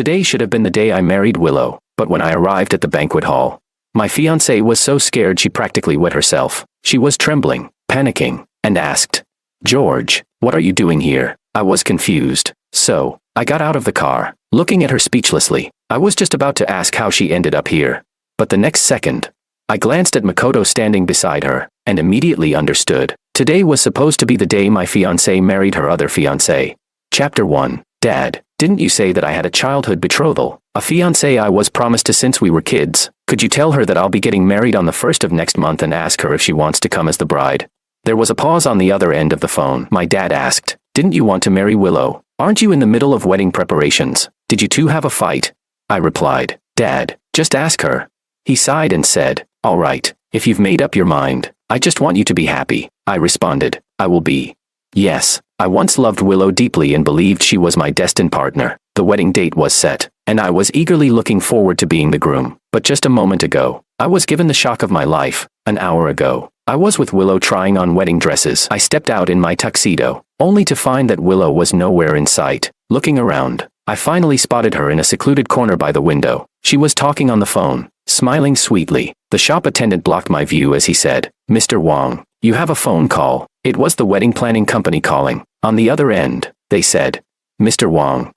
Today should have been the day I married Willow, but when I arrived at the banquet hall, my fiancée was so scared she practically wet herself. She was trembling, panicking, and asked, "George, what are you doing here?" I was confused. So, I got out of the car, looking at her speechlessly. I was just about to ask how she ended up here. But the next second, I glanced at Makoto standing beside her, and immediately understood. Today was supposed to be the day my fiancée married her other fiancé. Chapter 1. Dad, didn't you say that I had a childhood betrothal? A fiancée I was promised to since we were kids. Could you tell her that I'll be getting married on the 1st of next month and ask her if she wants to come as the bride? There was a pause on the other end of the phone. My dad asked, "Didn't you want to marry Willow? Aren't you in the middle of wedding preparations? Did you two have a fight?" I replied, "Dad, just ask her." He sighed and said, "All right, if you've made up your mind, I just want you to be happy." I responded, "I will be." Yes, I once loved Willow deeply and believed she was my destined partner. The wedding date was set, and I was eagerly looking forward to being the groom. But just a moment ago, I was given the shock of my life. An hour ago, I was with Willow trying on wedding dresses. I stepped out in my tuxedo, only to find that Willow was nowhere in sight. Looking around, I finally spotted her in a secluded corner by the window. She was talking on the phone, smiling sweetly. The shop attendant blocked my view as he said, "Mr. Wong, you have a phone call." It was the wedding planning company calling. On the other end, they said, "Mr. Wong,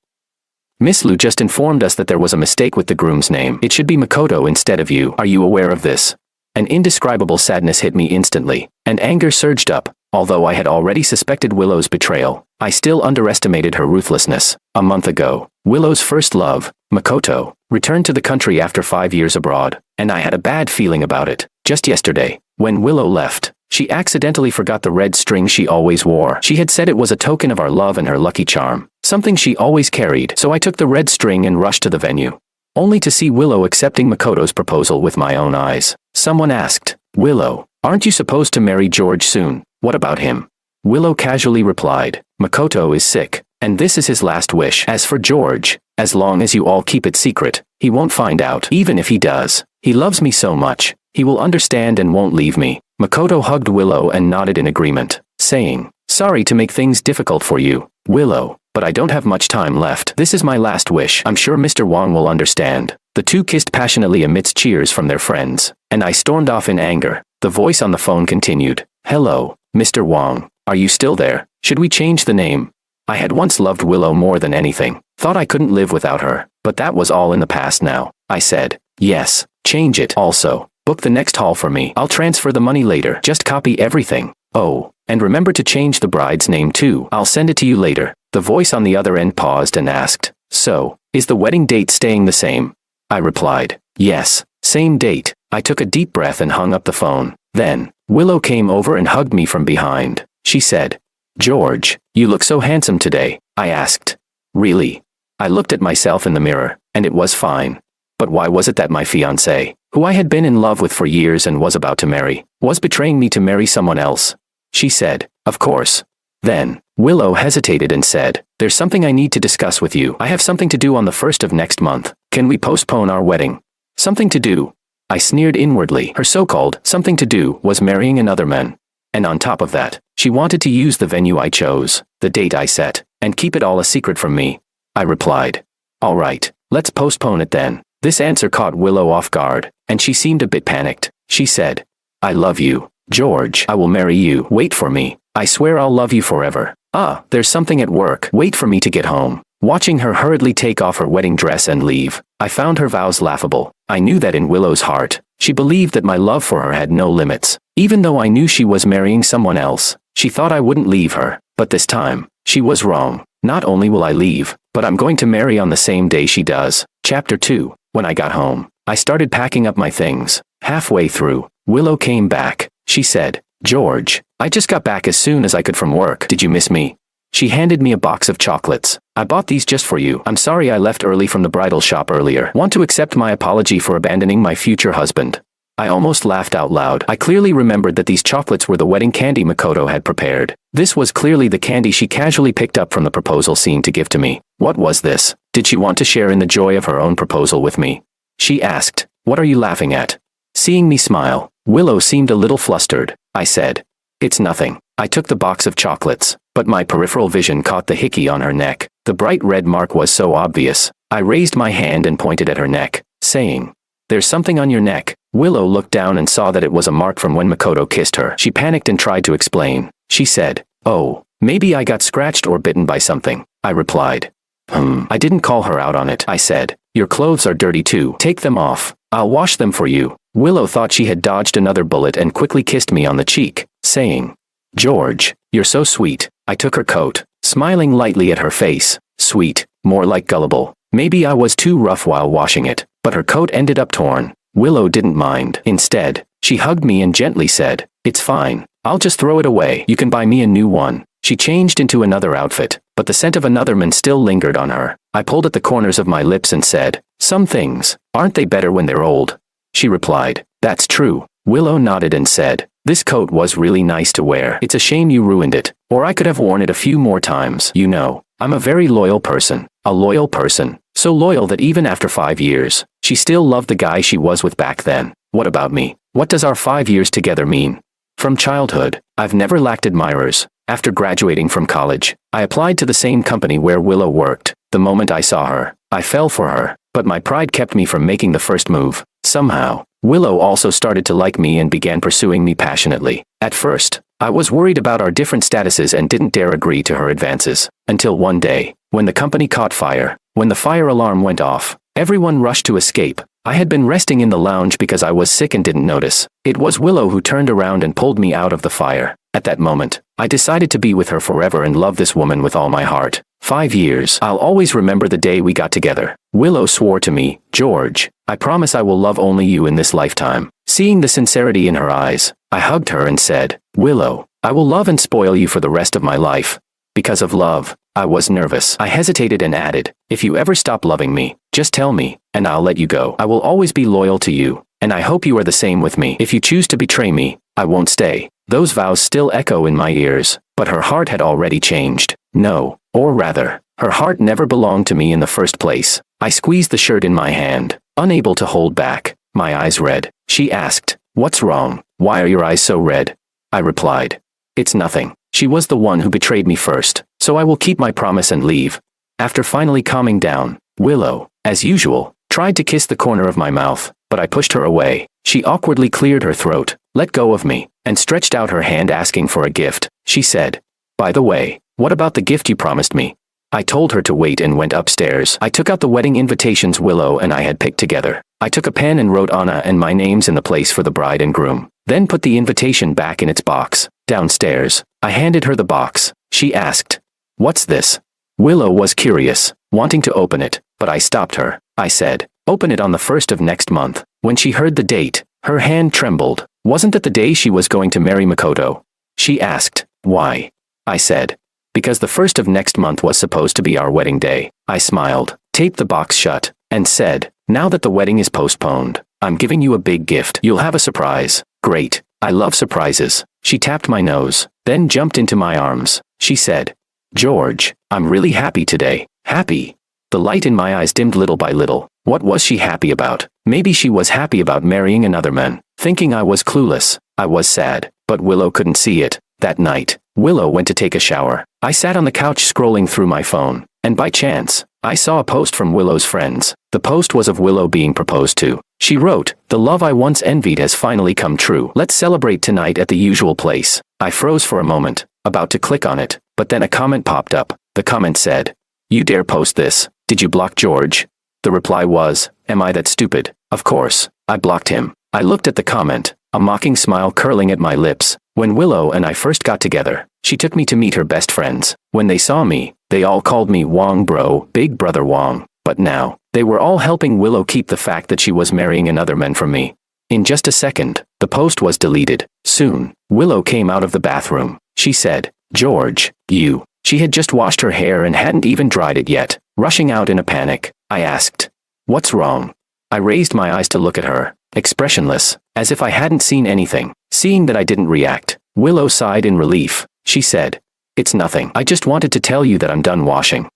Miss Lu just informed us that there was a mistake with the groom's name. It should be Makoto instead of you. Are you aware of this?" An indescribable sadness hit me instantly, and anger surged up. Although I had already suspected Willow's betrayal, I still underestimated her ruthlessness. A month ago, Willow's first love, Makoto, returned to the country after 5 years abroad, and I had a bad feeling about it. Just yesterday, when Willow left, she accidentally forgot the red string she always wore. She had said it was a token of our love and her lucky charm, something she always carried. So I took the red string and rushed to the venue, only to see Willow accepting Makoto's proposal with my own eyes. Someone asked, "Willow, aren't you supposed to marry George soon? What about him?" Willow casually replied, "Makoto is sick, and this is his last wish. As for George, as long as you all keep it secret, he won't find out. Even if he does, he loves me so much, he will understand and won't leave me." Makoto hugged Willow and nodded in agreement, saying, "Sorry to make things difficult for you, Willow, but I don't have much time left. This is my last wish. I'm sure Mr. Wong will understand." The two kissed passionately amidst cheers from their friends, and I stormed off in anger. The voice on the phone continued, "Hello, Mr. Wong, are you still there? Should we change the name?" I had once loved Willow more than anything, thought I couldn't live without her, but that was all in the past now. I said, "Yes, change it. Also, book the next hall for me. I'll transfer the money later. Just copy everything. Oh, and remember to change the bride's name too. I'll send it to you later." The voice on the other end paused and asked, "So, is the wedding date staying the same?" I replied, "Yes, same date." I took a deep breath and hung up the phone. Then, Willow came over and hugged me from behind. She said, "George, you look so handsome today." I asked, "Really?" I looked at myself in the mirror, and it was fine. But why was it that my fiancé, who I had been in love with for years and was about to marry, was betraying me to marry someone else? She said, "Of course." Then, Willow hesitated and said, "There's something I need to discuss with you. I have something to do on the 1st of next month. Can we postpone our wedding?" Something to do? I sneered inwardly. Her so-called something to do was marrying another man. And on top of that, she wanted to use the venue I chose, the date I set, and keep it all a secret from me. I replied, "All right, let's postpone it then." This answer caught Willow off guard, and she seemed a bit panicked. She said, "I love you, George. I will marry you. Wait for me. I swear I'll love you forever." "Ah, there's something at work. Wait for me to get home." Watching her hurriedly take off her wedding dress and leave, I found her vows laughable. I knew that in Willow's heart, she believed that my love for her had no limits. Even though I knew she was marrying someone else, she thought I wouldn't leave her. But this time, she was wrong. Not only will I leave, but I'm going to marry on the same day she does. Chapter 2. When I got home, I started packing up my things. Halfway through, Willow came back. She said, "George, I just got back as soon as I could from work. Did you miss me?" She handed me a box of chocolates. "I bought these just for you. I'm sorry I left early from the bridal shop earlier. Want to accept my apology for abandoning my future husband." I almost laughed out loud. I clearly remembered that these chocolates were the wedding candy Makoto had prepared. This was clearly the candy she casually picked up from the proposal scene to give to me. What was this? Did she want to share in the joy of her own proposal with me? She asked, "What are you laughing at?" Seeing me smile, Willow seemed a little flustered. I said, "It's nothing." I took the box of chocolates, but my peripheral vision caught the hickey on her neck. The bright red mark was so obvious. I raised my hand and pointed at her neck, saying, "There's something on your neck." Willow looked down and saw that it was a mark from when Makoto kissed her. She panicked and tried to explain. She said, "Oh, maybe I got scratched or bitten by something," I replied. I didn't call her out on it. I said, "Your clothes are dirty too. Take them off. I'll wash them for you." Willow thought she had dodged another bullet and quickly kissed me on the cheek, saying, "George, you're so sweet." I took her coat, smiling lightly at her face. Sweet, more like gullible. Maybe I was too rough while washing it, but her coat ended up torn. Willow didn't mind. Instead, she hugged me and gently said, "It's fine. I'll just throw it away. You can buy me a new one." She changed into another outfit, but the scent of another man still lingered on her. I pulled at the corners of my lips and said, "Some things, aren't they better when they're old?" She replied, "That's true." Willow nodded and said, "This coat was really nice to wear. It's a shame you ruined it, or I could have worn it a few more times. You know, I'm a very loyal person. A loyal person. So loyal that even after 5 years, she still loved the guy she was with back then. What about me? What does our 5 years together mean? From childhood, I've never lacked admirers. After graduating from college, I applied to the same company where Willow worked. The moment I saw her, I fell for her, but my pride kept me from making the first move. Somehow, Willow also started to like me and began pursuing me passionately. At first, I was worried about our different statuses and didn't dare agree to her advances. Until one day, when the company caught fire, when the fire alarm went off, everyone rushed to escape. I had been resting in the lounge because I was sick and didn't notice. It was Willow who turned around and pulled me out of the fire. At that moment, I decided to be with her forever and love this woman with all my heart. 5 years. I'll always remember the day we got together. Willow swore to me, "George, I promise I will love only you in this lifetime." Seeing the sincerity in her eyes, I hugged her and said, "Willow, I will love and spoil you for the rest of my life." Because of love, I was nervous. I hesitated and added, "If you ever stop loving me, just tell me, and I'll let you go. I will always be loyal to you, and I hope you are the same with me. If you choose to betray me, I won't stay." Those vows still echo in my ears, but her heart had already changed. No, or rather, her heart never belonged to me in the first place. I squeezed the shirt in my hand, unable to hold back, my eyes red. She asked, "What's wrong? Why are your eyes so red?" I replied, "It's nothing. She was the one who betrayed me first, so I will keep my promise and leave." After finally calming down, Willow, as usual, tried to kiss the corner of my mouth, but I pushed her away. She awkwardly cleared her throat, let go of me, and stretched out her hand asking for a gift. She said, "By the way, what about the gift you promised me?" I told her to wait and went upstairs. I took out the wedding invitations Willow and I had picked together. I took a pen and wrote Anna and my names in the place for the bride and groom, then put the invitation back in its box. Downstairs, I handed her the box. She asked, "What's this?" Willow was curious, wanting to open it, but I stopped her. I said, "Open it on the 1st of next month." When she heard the date, her hand trembled. Wasn't that the day she was going to marry Makoto? She asked, "Why?" I said, "Because the 1st of next month was supposed to be our wedding day." I smiled, taped the box shut, and said, "Now that the wedding is postponed, I'm giving you a big gift. You'll have a surprise." "Great. I love surprises." She tapped my nose, then jumped into my arms. She said, "George, I'm really happy today." Happy? The light in my eyes dimmed little by little. What was she happy about? Maybe she was happy about marrying another man. Thinking I was clueless, I was sad, but Willow couldn't see it. That night, Willow went to take a shower. I sat on the couch scrolling through my phone, and by chance, I saw a post from Willow's friends. The post was of Willow being proposed to. She wrote, "The love I once envied has finally come true. Let's celebrate tonight at the usual place." I froze for a moment, about to click on it, but then a comment popped up. The comment said, "You dare post this? Did you block George?" The reply was, "Am I that stupid?" Of course, I blocked him. I looked at the comment, a mocking smile curling at my lips. When Willow and I first got together, she took me to meet her best friends. When they saw me, they all called me Wong Bro, Big Brother Wong. But now, they were all helping Willow keep the fact that she was marrying another man from me. In just a second, the post was deleted. Soon, Willow came out of the bathroom. She said, "George, you." She had just washed her hair and hadn't even dried it yet. Rushing out in a panic, I asked, "What's wrong?" I raised my eyes to look at her, expressionless, as if I hadn't seen anything. Seeing that I didn't react, Willow sighed in relief. She said, "It's nothing. I just wanted to tell you that I'm done washing."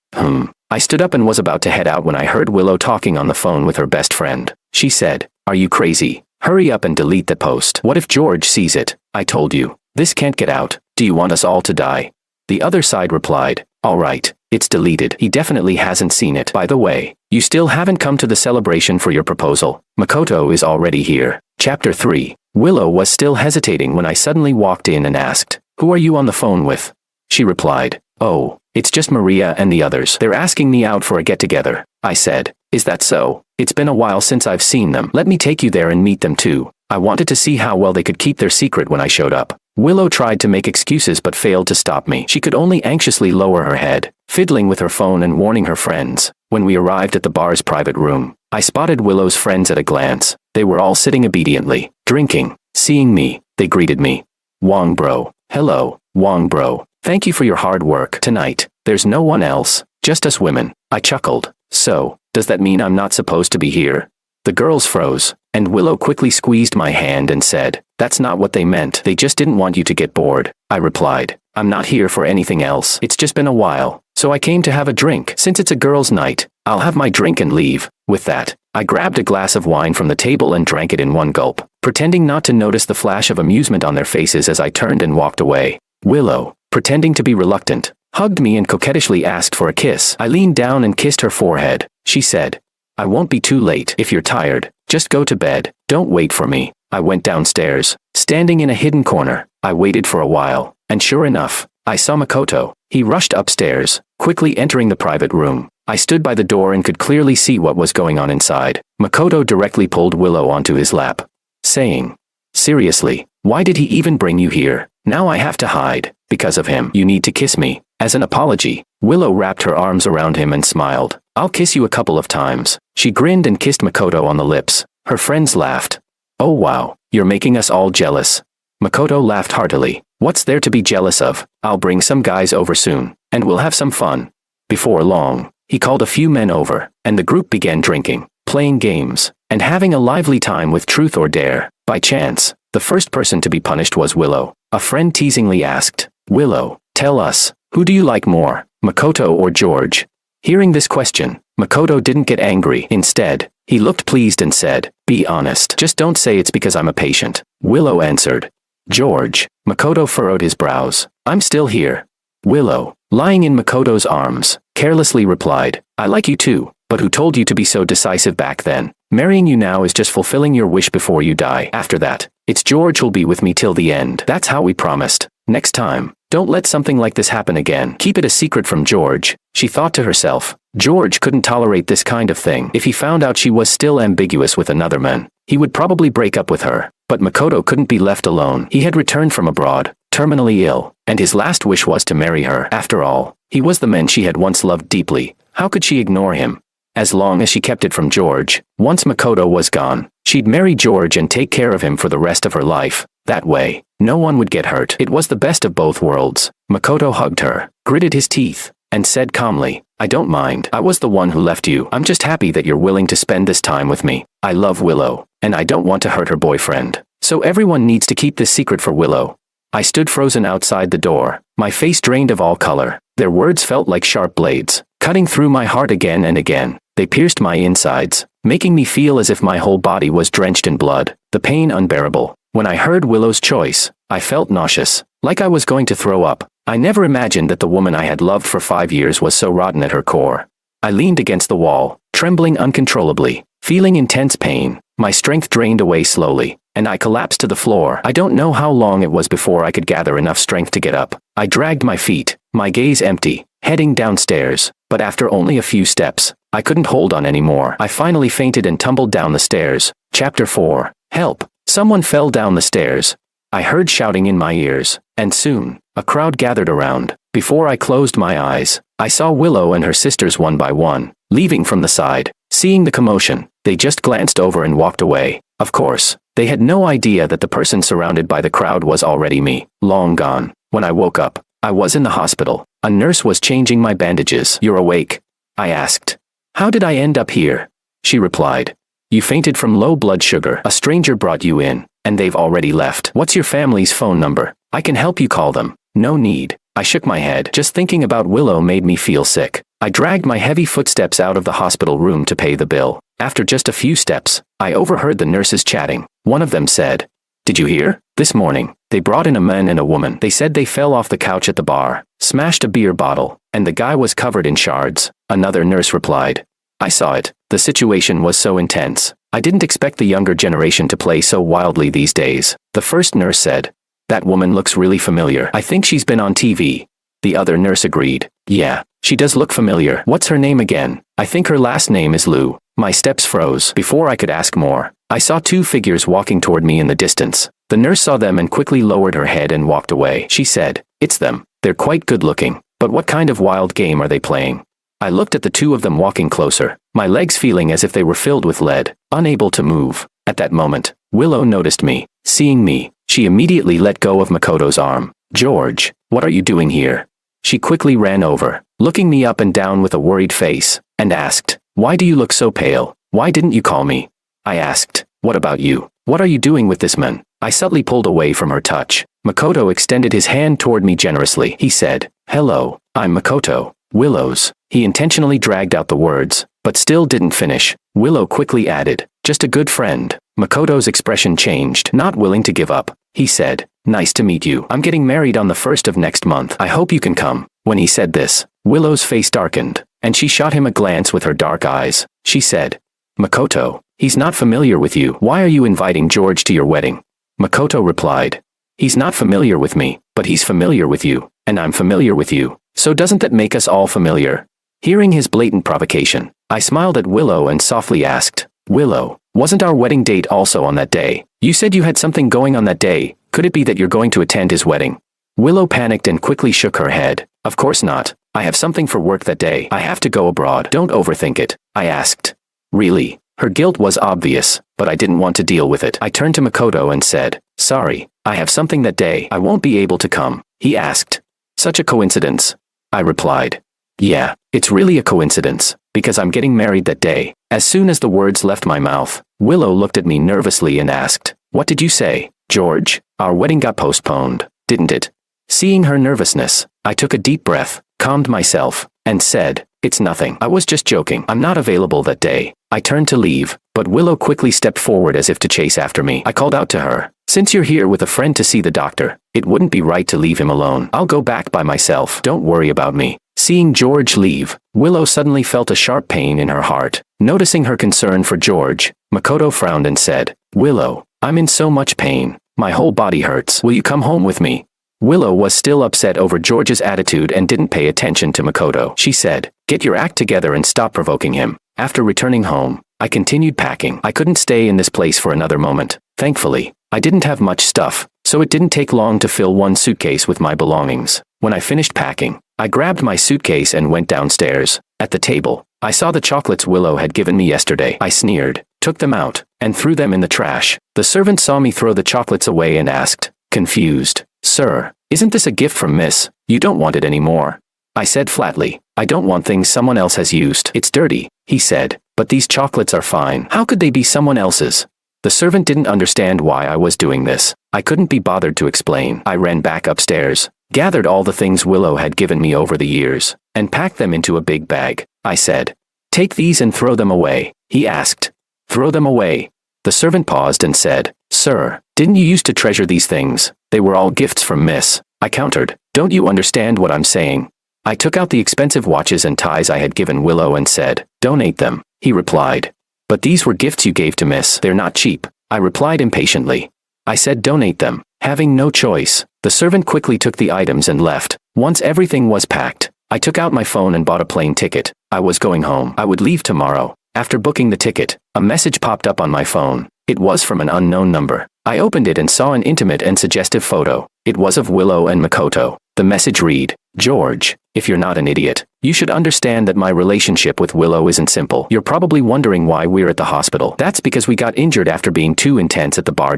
I stood up and was about to head out when I heard Willow talking on the phone with her best friend. She said, "Are you crazy? Hurry up and delete the post. What if George sees it? I told you, this can't get out. Do you want us all to die?" The other side replied, "All right, it's deleted. He definitely hasn't seen it. By the way, you still haven't come to the celebration for your proposal. Makoto is already here." Chapter 3. Willow was still hesitating when I suddenly walked in and asked, "Who are you on the phone with?" She replied, "Oh, it's just Maria and the others. They're asking me out for a get-together." I said, "Is that so? It's been a while since I've seen them. Let me take you there and meet them too." I wanted to see how well they could keep their secret when I showed up. Willow tried to make excuses but failed to stop me. She could only anxiously lower her head, fiddling with her phone and warning her friends. When we arrived at the bar's private room, I spotted Willow's friends at a glance. They were all sitting obediently, drinking. Seeing me, they greeted me. "Wong bro." "Hello, Wong bro. Thank you for your hard work tonight. There's no one else, just us women." I chuckled. "So, does that mean I'm not supposed to be here?" The girls froze, and Willow quickly squeezed my hand and said, "That's not what they meant. They just didn't want you to get bored." I replied, "I'm not here for anything else. It's just been a while, so I came to have a drink. Since it's a girls' night, I'll have my drink and leave." With that, I grabbed a glass of wine from the table and drank it in one gulp, pretending not to notice the flash of amusement on their faces as I turned and walked away. Willow, pretending to be reluctant, hugged me and coquettishly asked for a kiss. I leaned down and kissed her forehead. She said, "I won't be too late. If you're tired, just go to bed. Don't wait for me." I went downstairs. Standing in a hidden corner, I waited for a while, and sure enough, I saw Makoto. He rushed upstairs, quickly entering the private room. I stood by the door and could clearly see what was going on inside. Makoto directly pulled Willow onto his lap, saying, "Seriously, why did he even bring you here? Now I have to hide. Because of him, you need to kiss me." As an apology, Willow wrapped her arms around him and smiled. "I'll kiss you a couple of times." She grinned and kissed Makoto on the lips. Her friends laughed. "Oh wow, you're making us all jealous." Makoto laughed heartily. "What's there to be jealous of? I'll bring some guys over soon, and we'll have some fun." Before long, he called a few men over, and the group began drinking, playing games, and having a lively time with Truth or Dare. By chance, the first person to be punished was Willow. A friend teasingly asked, "Willow, tell us, who do you like more, Makoto or George?" Hearing this question, Makoto didn't get angry. Instead, he looked pleased and said, "Be honest. Just don't say it's because I'm a patient." Willow answered, "George." Makoto furrowed his brows. "I'm still here." Willow, lying in Makoto's arms, carelessly replied, "I like you too, but who told you to be so decisive back then? Marrying you now is just fulfilling your wish before you die. After that, it's George who'll be with me till the end. That's how we promised. Next time, don't let something like this happen again. Keep it a secret from George." She thought to herself, George couldn't tolerate this kind of thing. If he found out she was still ambiguous with another man, he would probably break up with her. But Makoto couldn't be left alone. He had returned from abroad, terminally ill, and his last wish was to marry her. After all, he was the man she had once loved deeply. How could she ignore him? As long as she kept it from George, once Makoto was gone, she'd marry George and take care of him for the rest of her life. That way, no one would get hurt. It was the best of both worlds. Makoto hugged her, gritted his teeth, and said calmly, "I don't mind. I was the one who left you. I'm just happy that you're willing to spend this time with me. I love Willow, and I don't want to hurt her boyfriend. So everyone needs to keep this secret for Willow." I stood frozen outside the door, my face drained of all color. Their words felt like sharp blades, cutting through my heart again and again. They pierced my insides, making me feel as if my whole body was drenched in blood, the pain unbearable. When I heard Willow's choice, I felt nauseous, like I was going to throw up. I never imagined that the woman I had loved for 5 years was so rotten at her core. I leaned against the wall, trembling uncontrollably, feeling intense pain. My strength drained away slowly, and I collapsed to the floor. I don't know how long it was before I could gather enough strength to get up. I dragged my feet, my gaze empty, heading downstairs. But after only a few steps, I couldn't hold on anymore. I finally fainted and tumbled down the stairs. Chapter 4. Help! Someone fell down the stairs. I heard shouting in my ears, and soon, a crowd gathered around. Before I closed my eyes, I saw Willow and her sisters one by one, leaving from the side. Seeing the commotion, they just glanced over and walked away. Of course, they had no idea that the person surrounded by the crowd was already me, long gone. When I woke up, I was in the hospital. A nurse was changing my bandages. "You're awake?" I asked. "How did I end up here?" She replied, "You fainted from low blood sugar. A stranger brought you in, and they've already left. What's your family's phone number? I can help you call them." "No need." I shook my head. Just thinking about Willow made me feel sick. I dragged my heavy footsteps out of the hospital room to pay the bill. After just a few steps, I overheard the nurses chatting. One of them said, Did you hear? This morning, they brought in a man and a woman. They said they fell off the couch at the bar, smashed a beer bottle, and the guy was covered in shards, another nurse replied. I saw it. The situation was so intense. I didn't expect the younger generation to play so wildly these days. The first nurse said. That woman looks really familiar. I think she's been on TV. The other nurse agreed. Yeah, she does look familiar. What's her name again? I think her last name is Lou. My steps froze. Before I could ask more, I saw two figures walking toward me in the distance. The nurse saw them and quickly lowered her head and walked away. She said, It's them. They're quite good looking. But what kind of wild game are they playing? I looked at the two of them walking closer, my legs feeling as if they were filled with lead, unable to move. At that moment, Willow noticed me. Seeing me, she immediately let go of Makoto's arm. George, what are you doing here? She quickly ran over, looking me up and down with a worried face, and asked, Why do you look so pale? Why didn't you call me? I asked, What about you? What are you doing with this man? I subtly pulled away from her touch. Makoto extended his hand toward me generously. He said, Hello, I'm Makoto. Willow's. He intentionally dragged out the words, but still didn't finish. Willow quickly added, Just a good friend. Makoto's expression changed. Not willing to give up, he said, Nice to meet you. I'm getting married on the 1st of next month. I hope you can come. When he said this, Willow's face darkened, and she shot him a glance with her dark eyes. She said, Makoto, he's not familiar with you. Why are you inviting George to your wedding? Makoto replied, He's not familiar with me, but he's familiar with you, and I'm familiar with you. So doesn't that make us all familiar? Hearing his blatant provocation, I smiled at Willow and softly asked, Willow, wasn't our wedding date also on that day? You said you had something going on that day. Could it be that you're going to attend his wedding? Willow panicked and quickly shook her head. Of course not. I have something for work that day. I have to go abroad. Don't overthink it, I asked. Really? Her guilt was obvious, but I didn't want to deal with it. I turned to Makoto and said, Sorry, I have something that day. I won't be able to come. He asked. Such a coincidence. I replied. Yeah, it's really a coincidence, because I'm getting married that day. As soon as the words left my mouth, Willow looked at me nervously and asked, What did you say, George? Our wedding got postponed, didn't it? Seeing her nervousness, I took a deep breath, calmed myself, and said, It's nothing. I was just joking. I'm not available that day. I turned to leave, but Willow quickly stepped forward as if to chase after me. I called out to her, Since you're here with a friend to see the doctor, it wouldn't be right to leave him alone. I'll go back by myself. Don't worry about me. Seeing George leave, Willow suddenly felt a sharp pain in her heart. Noticing her concern for George, Makoto frowned and said, Willow, I'm in so much pain. My whole body hurts. Will you come home with me? Willow was still upset over George's attitude and didn't pay attention to Makoto. She said, Get your act together and stop provoking him. After returning home, I continued packing. I couldn't stay in this place for another moment. Thankfully, I didn't have much stuff, so it didn't take long to fill one suitcase with my belongings. When I finished packing, I grabbed my suitcase and went downstairs. At the table, I saw the chocolates Willow had given me yesterday. I sneered, took them out, and threw them in the trash. The servant saw me throw the chocolates away and asked, confused, Sir, isn't this a gift from Miss? You don't want it anymore? I said flatly, I don't want things someone else has used. It's dirty, he said, but these chocolates are fine. How could they be someone else's? The servant didn't understand why I was doing this. I couldn't be bothered to explain. I ran back upstairs, gathered all the things Willow had given me over the years, and packed them into a big bag. I said, Take these and throw them away. He asked, Throw them away? The servant paused and said, Sir, didn't you used to treasure these things? They were all gifts from Miss. I countered, Don't you understand what I'm saying? I took out the expensive watches and ties I had given Willow and said, Donate them. He replied, But these were gifts you gave to Miss. They're not cheap. I replied impatiently. I said donate them. Having no choice, the servant quickly took the items and left. Once everything was packed, I took out my phone and bought a plane ticket. I was going home. I would leave tomorrow. After booking the ticket, a message popped up on my phone. It was from an unknown number. I opened it and saw an intimate and suggestive photo. It was of Willow and Makoto. The message read, George, if you're not an idiot, you should understand that my relationship with Willow isn't simple. You're probably wondering why we're at the hospital. That's because we got injured after being too intense at the bar.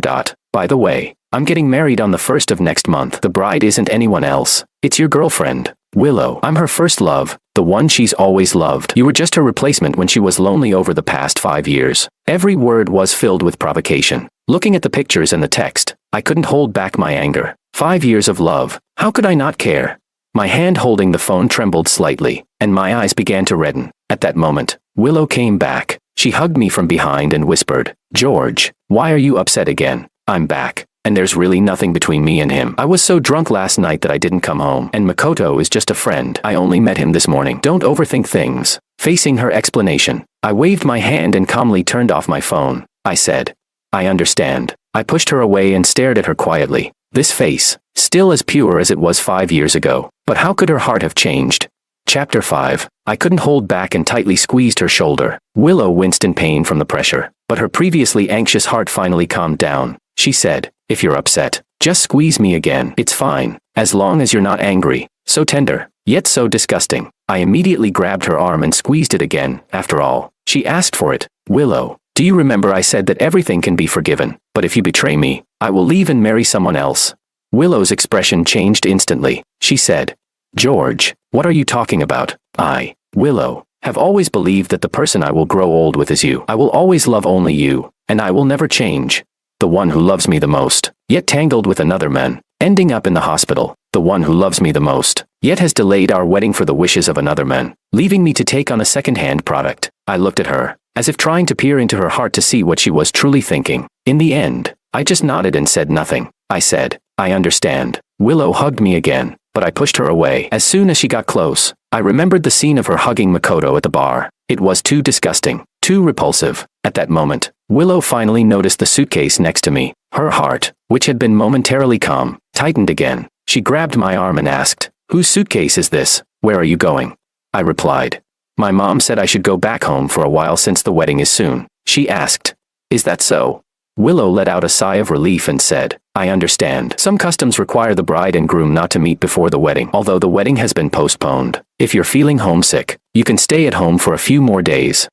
By the way, I'm getting married on the 1st of next month. The bride isn't anyone else. It's your girlfriend, Willow. I'm her first love, the one she's always loved. You were just her replacement when she was lonely over the past 5 years. Every word was filled with provocation. Looking at the pictures and the text, I couldn't hold back my anger. 5 years of love. How could I not care? My hand holding the phone trembled slightly, and my eyes began to redden. At that moment, Willow came back. She hugged me from behind and whispered, George, why are you upset again? I'm back. and there's really nothing between me and him. I was so drunk last night that I didn't come home, and Makoto is just a friend. I only met him this morning. Don't overthink things. Facing her explanation, I waved my hand and calmly turned off my phone. I said, I understand. I pushed her away and stared at her quietly. This face, still as pure as it was 5 years ago. But how could her heart have changed? Chapter 5. I couldn't hold back and tightly squeezed her shoulder. Willow winced in pain from the pressure, but her previously anxious heart finally calmed down. She said, if you're upset, just squeeze me again. It's fine, as long as you're not angry. So tender, yet so disgusting. I immediately grabbed her arm and squeezed it again. After all, she asked for it. Willow, do you remember I said that everything can be forgiven, but if you betray me, I will leave and marry someone else? Willow's expression changed instantly. She said, George, what are you talking about? I, Willow, have always believed that the person I will grow old with is you. I will always love only you, and I will never change. The one who loves me the most, yet tangled with another man, ending up in the hospital. The one who loves me the most, yet has delayed our wedding for the wishes of another man, leaving me to take on a second-hand product. I looked at her, as if trying to peer into her heart to see what she was truly thinking. In the end, I just nodded and said nothing. I said, I understand. Willow hugged me again, but I pushed her away. As soon as she got close, I remembered the scene of her hugging Makoto at the bar. It was too disgusting, too repulsive. At that moment, Willow finally noticed the suitcase next to me. Her heart, which had been momentarily calm, tightened again. She grabbed my arm and asked, whose suitcase is this? Where are you going? I replied, my mom said I should go back home for a while since the wedding is soon. She asked, is that so? Willow let out a sigh of relief and said, I understand. Some customs require the bride and groom not to meet before the wedding, although the wedding has been postponed. If you're feeling homesick, you can stay at home for a few more days.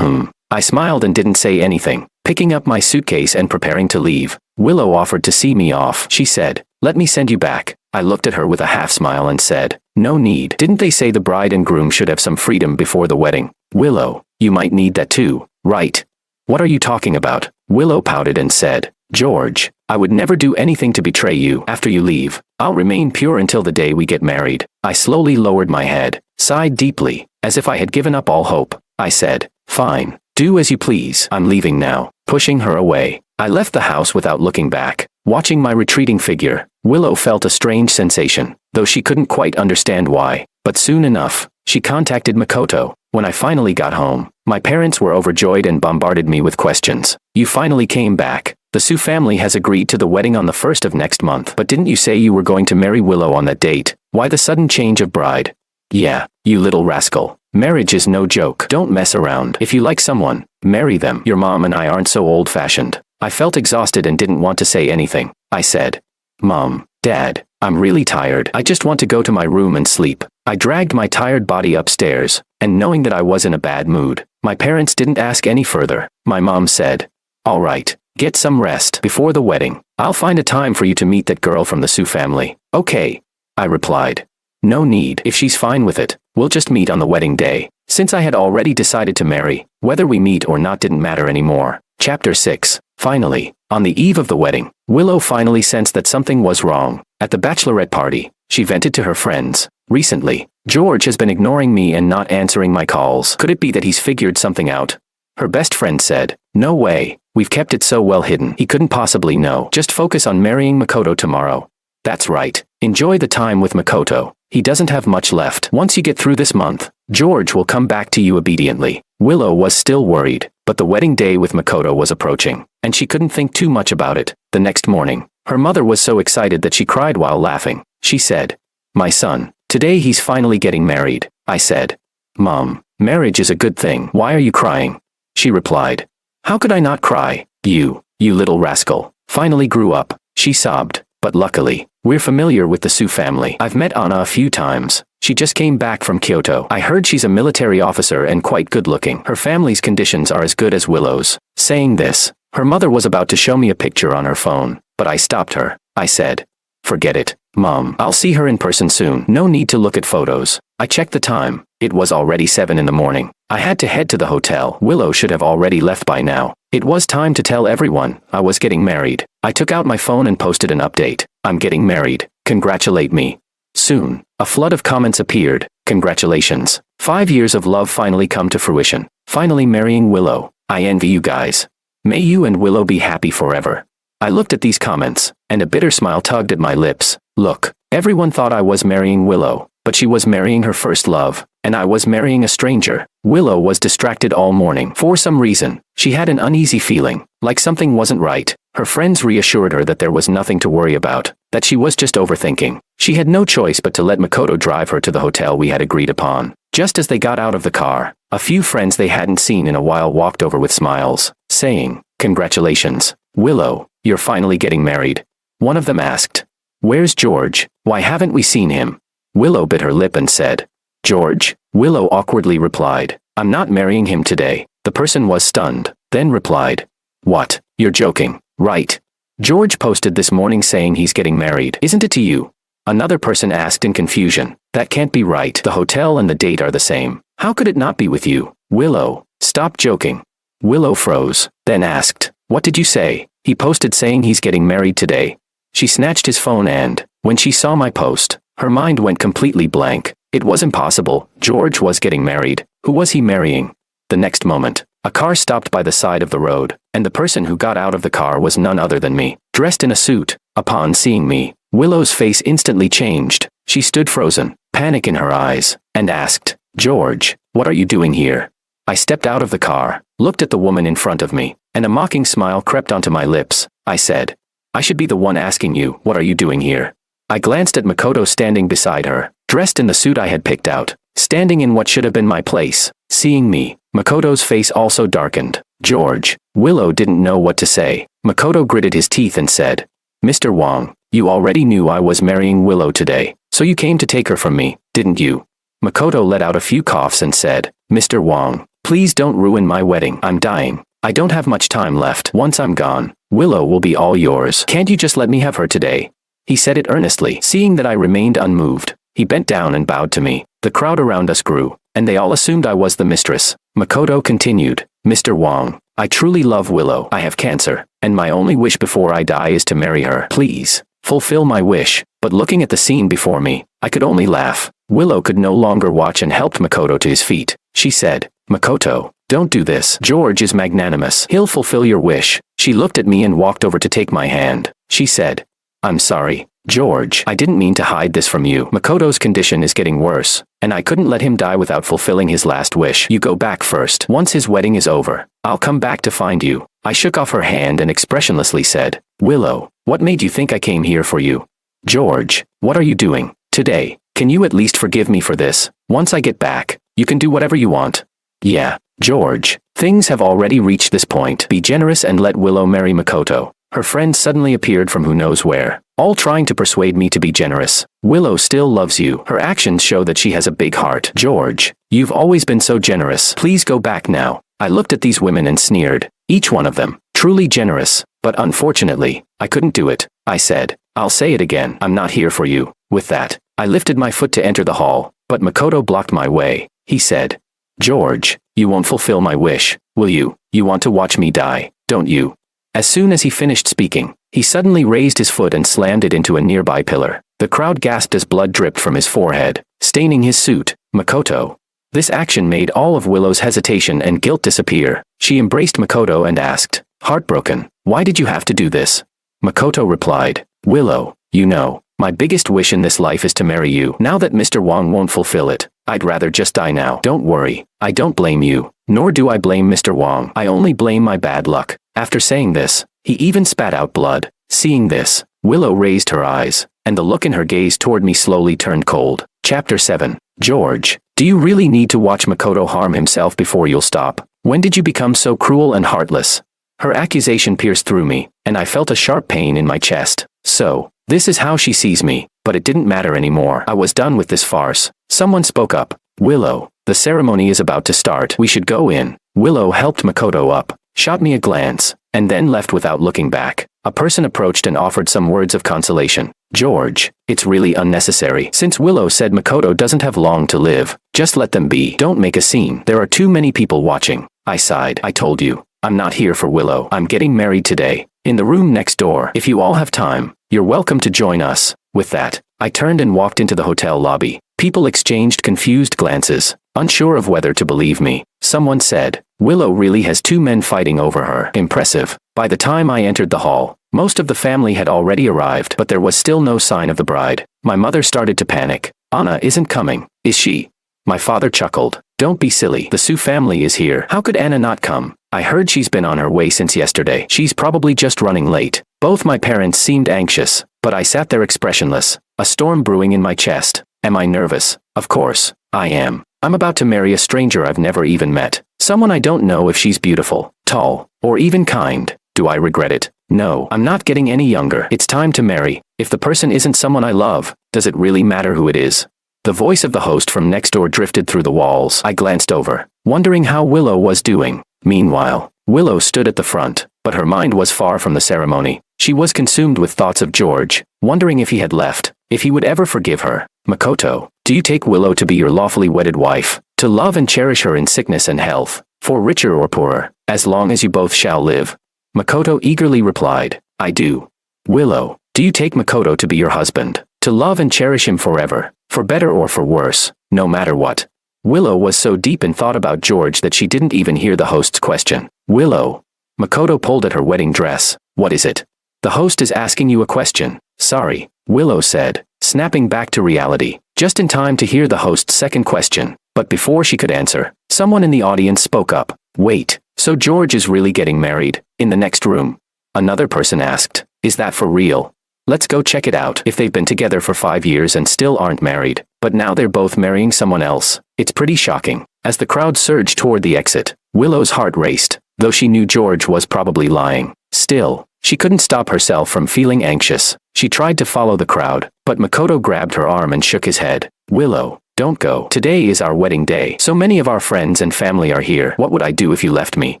I smiled and didn't say anything, picking up my suitcase and preparing to leave. Willow offered to see me off. She said, let me send you back. I looked at her with a half smile and said, no need. Didn't they say the bride and groom should have some freedom before the wedding? Willow, you might need that too, right? What are you talking about? Willow pouted and said, George, I would never do anything to betray you. After you leave, I'll remain pure until the day we get married. I slowly lowered my head, sighed deeply, as if I had given up all hope. I said, fine, do as you please. I'm leaving now. Pushing her away, I left the house without looking back. Watching my retreating figure, Willow felt a strange sensation, though she couldn't quite understand why. But soon enough, she contacted Makoto. When I finally got home, my parents were overjoyed and bombarded me with questions. You finally came back. The Su family has agreed to the wedding on the 1st of next month. But didn't you say you were going to marry Willow on that date? Why the sudden change of bride? Yeah, you little rascal. Marriage is no joke. Don't mess around. If you like someone, marry them. Your mom and I aren't so old-fashioned. I felt exhausted and didn't want to say anything. I said, Mom, Dad, I'm really tired. I just want to go to my room and sleep. I dragged my tired body upstairs, and knowing that I was in a bad mood, my parents didn't ask any further. My mom said, all right, get some rest before the wedding. I'll find a time for you to meet that girl from the Su family. Okay, I replied. No need. If she's fine with it, we'll just meet on the wedding day. Since I had already decided to marry, whether we meet or not didn't matter anymore. Chapter 6. Finally, on the eve of the wedding, Willow finally sensed that something was wrong. At the bachelorette party, she vented to her friends. Recently, George has been ignoring me and not answering my calls. Could it be that he's figured something out? Her best friend said, no way, we've kept it so well hidden. He couldn't possibly know. Just focus on marrying Makoto tomorrow. That's right. Enjoy the time with Makoto. He doesn't have much left. Once you get through this month, George will come back to you obediently. Willow was still worried, but the wedding day with Makoto was approaching, and she couldn't think too much about it. The next morning, her mother was so excited that she cried while laughing. She said, my son, today he's finally getting married. I said, Mom, marriage is a good thing. Why are you crying? She replied, how could I not cry? You little rascal, finally grew up. She sobbed, but luckily, we're familiar with the Su family. I've met Anna a few times. She just came back from Kyoto. I heard she's a military officer and quite good-looking. Her family's conditions are as good as Willow's. Saying this, her mother was about to show me a picture on her phone, but I stopped her. I said, forget it, Mom. I'll see her in person soon. No need to look at photos. I checked the time. It was already 7 in the morning. I had to head to the hotel. Willow should have already left by now. It was time to tell everyone I was getting married. I took out my phone and posted an update. I'm getting married. Congratulate me. Soon, a flood of comments appeared. Congratulations. 5 years of love finally come to fruition. Finally marrying Willow. I envy you guys. May you and Willow be happy forever. I looked at these comments, and a bitter smile tugged at my lips. Look, everyone thought I was marrying Willow, but she was marrying her first love, and I was marrying a stranger. Willow was distracted all morning. For some reason, she had an uneasy feeling, like something wasn't right. Her friends reassured her that there was nothing to worry about, that she was just overthinking. She had no choice but to let Makoto drive her to the hotel we had agreed upon. Just as they got out of the car, a few friends they hadn't seen in a while walked over with smiles, saying, "Congratulations, Willow, you're finally getting married." One of them asked, "Where's George? Why haven't we seen him?" Willow bit her lip and said, "George?" Willow awkwardly replied, "I'm not marrying him today." The person was stunned, then replied, "What? You're joking, right? George posted this morning saying he's getting married. Isn't it to you?" Another person asked in confusion, "That can't be right. The hotel and the date are the same. How could it not be with you?" "Willow, stop joking." Willow froze, then asked, "What did you say?" "He posted saying he's getting married today." She snatched his phone and, when she saw my post, her mind went completely blank. It was impossible. George was getting married. Who was he marrying? The next moment, a car stopped by the side of the road, and the person who got out of the car was none other than me, dressed in a suit. Upon seeing me, Willow's face instantly changed. She stood frozen, panic in her eyes, and asked, "George, what are you doing here?" I stepped out of the car, looked at the woman in front of me, and a mocking smile crept onto my lips. I said, "I should be the one asking you, what are you doing here?" I glanced at Makoto standing beside her, dressed in the suit I had picked out, standing in what should have been my place. Seeing me, Makoto's face also darkened. "George." Willow didn't know what to say. Makoto gritted his teeth and said, "Mr. Wong, you already knew I was marrying Willow today, so you came to take her from me, didn't you?" Makoto let out a few coughs and said, "Mr. Wong, please don't ruin my wedding. I'm dying. I don't have much time left. Once I'm gone, Willow will be all yours. Can't you just let me have her today?" He said it earnestly. Seeing that I remained unmoved, he bent down and bowed to me. The crowd around us grew, and they all assumed I was the mistress. Makoto continued, "Mr. Wong, I truly love Willow. I have cancer, and my only wish before I die is to marry her. Please, fulfill my wish." But looking at the scene before me, I could only laugh. Willow could no longer watch and helped Makoto to his feet. She said, "Makoto, don't do this. George is magnanimous. He'll fulfill your wish." She looked at me and walked over to take my hand. She said, "I'm sorry, George. I didn't mean to hide this from you. Makoto's condition is getting worse, and I couldn't let him die without fulfilling his last wish. You go back first. Once his wedding is over, I'll come back to find you." I shook off her hand and expressionlessly said, "Willow, what made you think I came here for you?" "George, what are you doing today? Can you at least forgive me for this? Once I get back, you can do whatever you want." "Yeah, George, things have already reached this point. Be generous and let Willow marry Makoto." Her friends suddenly appeared from who knows where, all trying to persuade me to be generous. "Willow still loves you. Her actions show that she has a big heart. George, you've always been so generous. Please go back now." I looked at these women and sneered, each one of them, truly generous, but unfortunately, I couldn't do it. I said, "I'll say it again, I'm not here for you." With that, I lifted my foot to enter the hall, but Makoto blocked my way. He said, "George, you won't fulfill my wish, will you? You want to watch me die, don't you?" As soon as he finished speaking, he suddenly raised his foot and slammed it into a nearby pillar. The crowd gasped as blood dripped from his forehead, staining his suit. Makoto. This action made all of Willow's hesitation and guilt disappear. She embraced Makoto and asked, heartbroken, "Why did you have to do this?" Makoto replied, "Willow, you know, my biggest wish in this life is to marry you. Now that Mr. Wong won't fulfill it, I'd rather just die now." "Don't worry, I don't blame you, nor do I blame Mr. Wong. I only blame my bad luck." After saying this, he even spat out blood. Seeing this, Willow raised her eyes, and the look in her gaze toward me slowly turned cold. Chapter 7. George, do you really need to watch Makoto harm himself before you'll stop? When did you become so cruel and heartless? Her accusation pierced through me, and I felt a sharp pain in my chest. So, this is how she sees me, but it didn't matter anymore. I was done with this farce. Someone spoke up. "Willow, the ceremony is about to start. We should go in." Willow helped Makoto up, shot me a glance, and then left without looking back. A person approached and offered some words of consolation. "George, it's really unnecessary. Since Willow said Makoto doesn't have long to live, just let them be. Don't make a scene. There are too many people watching." I sighed. "I told you, I'm not here for Willow. I'm getting married today, in the room next door. If you all have time, you're welcome to join us." With that, I turned and walked into the hotel lobby. People exchanged confused glances, unsure of whether to believe me. Someone said, "Willow really has two men fighting over her. Impressive." By the time I entered the hall, Most of the family had already arrived, but there was still no sign of the bride. My mother started to panic. Anna isn't coming, is she? My father chuckled. Don't be silly. The Sue family is here. How could Anna not come? I heard she's been on her way since yesterday. She's probably just running late. Both my parents seemed anxious, but I sat there expressionless, a storm brewing in my chest. Am I nervous? Of course, I am. I'm about to marry a stranger I've never even met. Someone I don't know if she's beautiful, tall, or even kind. Do I regret it? No, I'm not getting any younger. It's time to marry. If the person isn't someone I love, does it really matter who it is? The voice of the host from next door drifted through the walls. I glanced over, wondering how Willow was doing. Meanwhile, Willow stood at the front, but her mind was far from the ceremony. She was consumed with thoughts of George, wondering if he had left, if he would ever forgive her. Makoto, do you take Willow to be your lawfully wedded wife, to love and cherish her in sickness and health, for richer or poorer, as long as you both shall live? Makoto eagerly replied, I do. Willow, do you take Makoto to be your husband, to love and cherish him forever, for better or for worse, no matter what? Willow was so deep in thought about George that she didn't even hear the host's question. Willow. Makoto pulled at her wedding dress. What is it? The host is asking you a question. Sorry, Willow said, snapping back to reality, just in time to hear the host's second question. But before she could answer, someone in the audience spoke up. Wait, so George is really getting married, in the next room? Another person asked, is that for real? Let's go check it out. If they've been together for 5 years and still aren't married, but now they're both marrying someone else, it's pretty shocking. As the crowd surged toward the exit, Willow's heart raced, though she knew George was probably lying. Still, she couldn't stop herself from feeling anxious. She tried to follow the crowd, but Makoto grabbed her arm and shook his head. Willow, don't go. Today is our wedding day. So many of our friends and family are here. What would I do if you left me?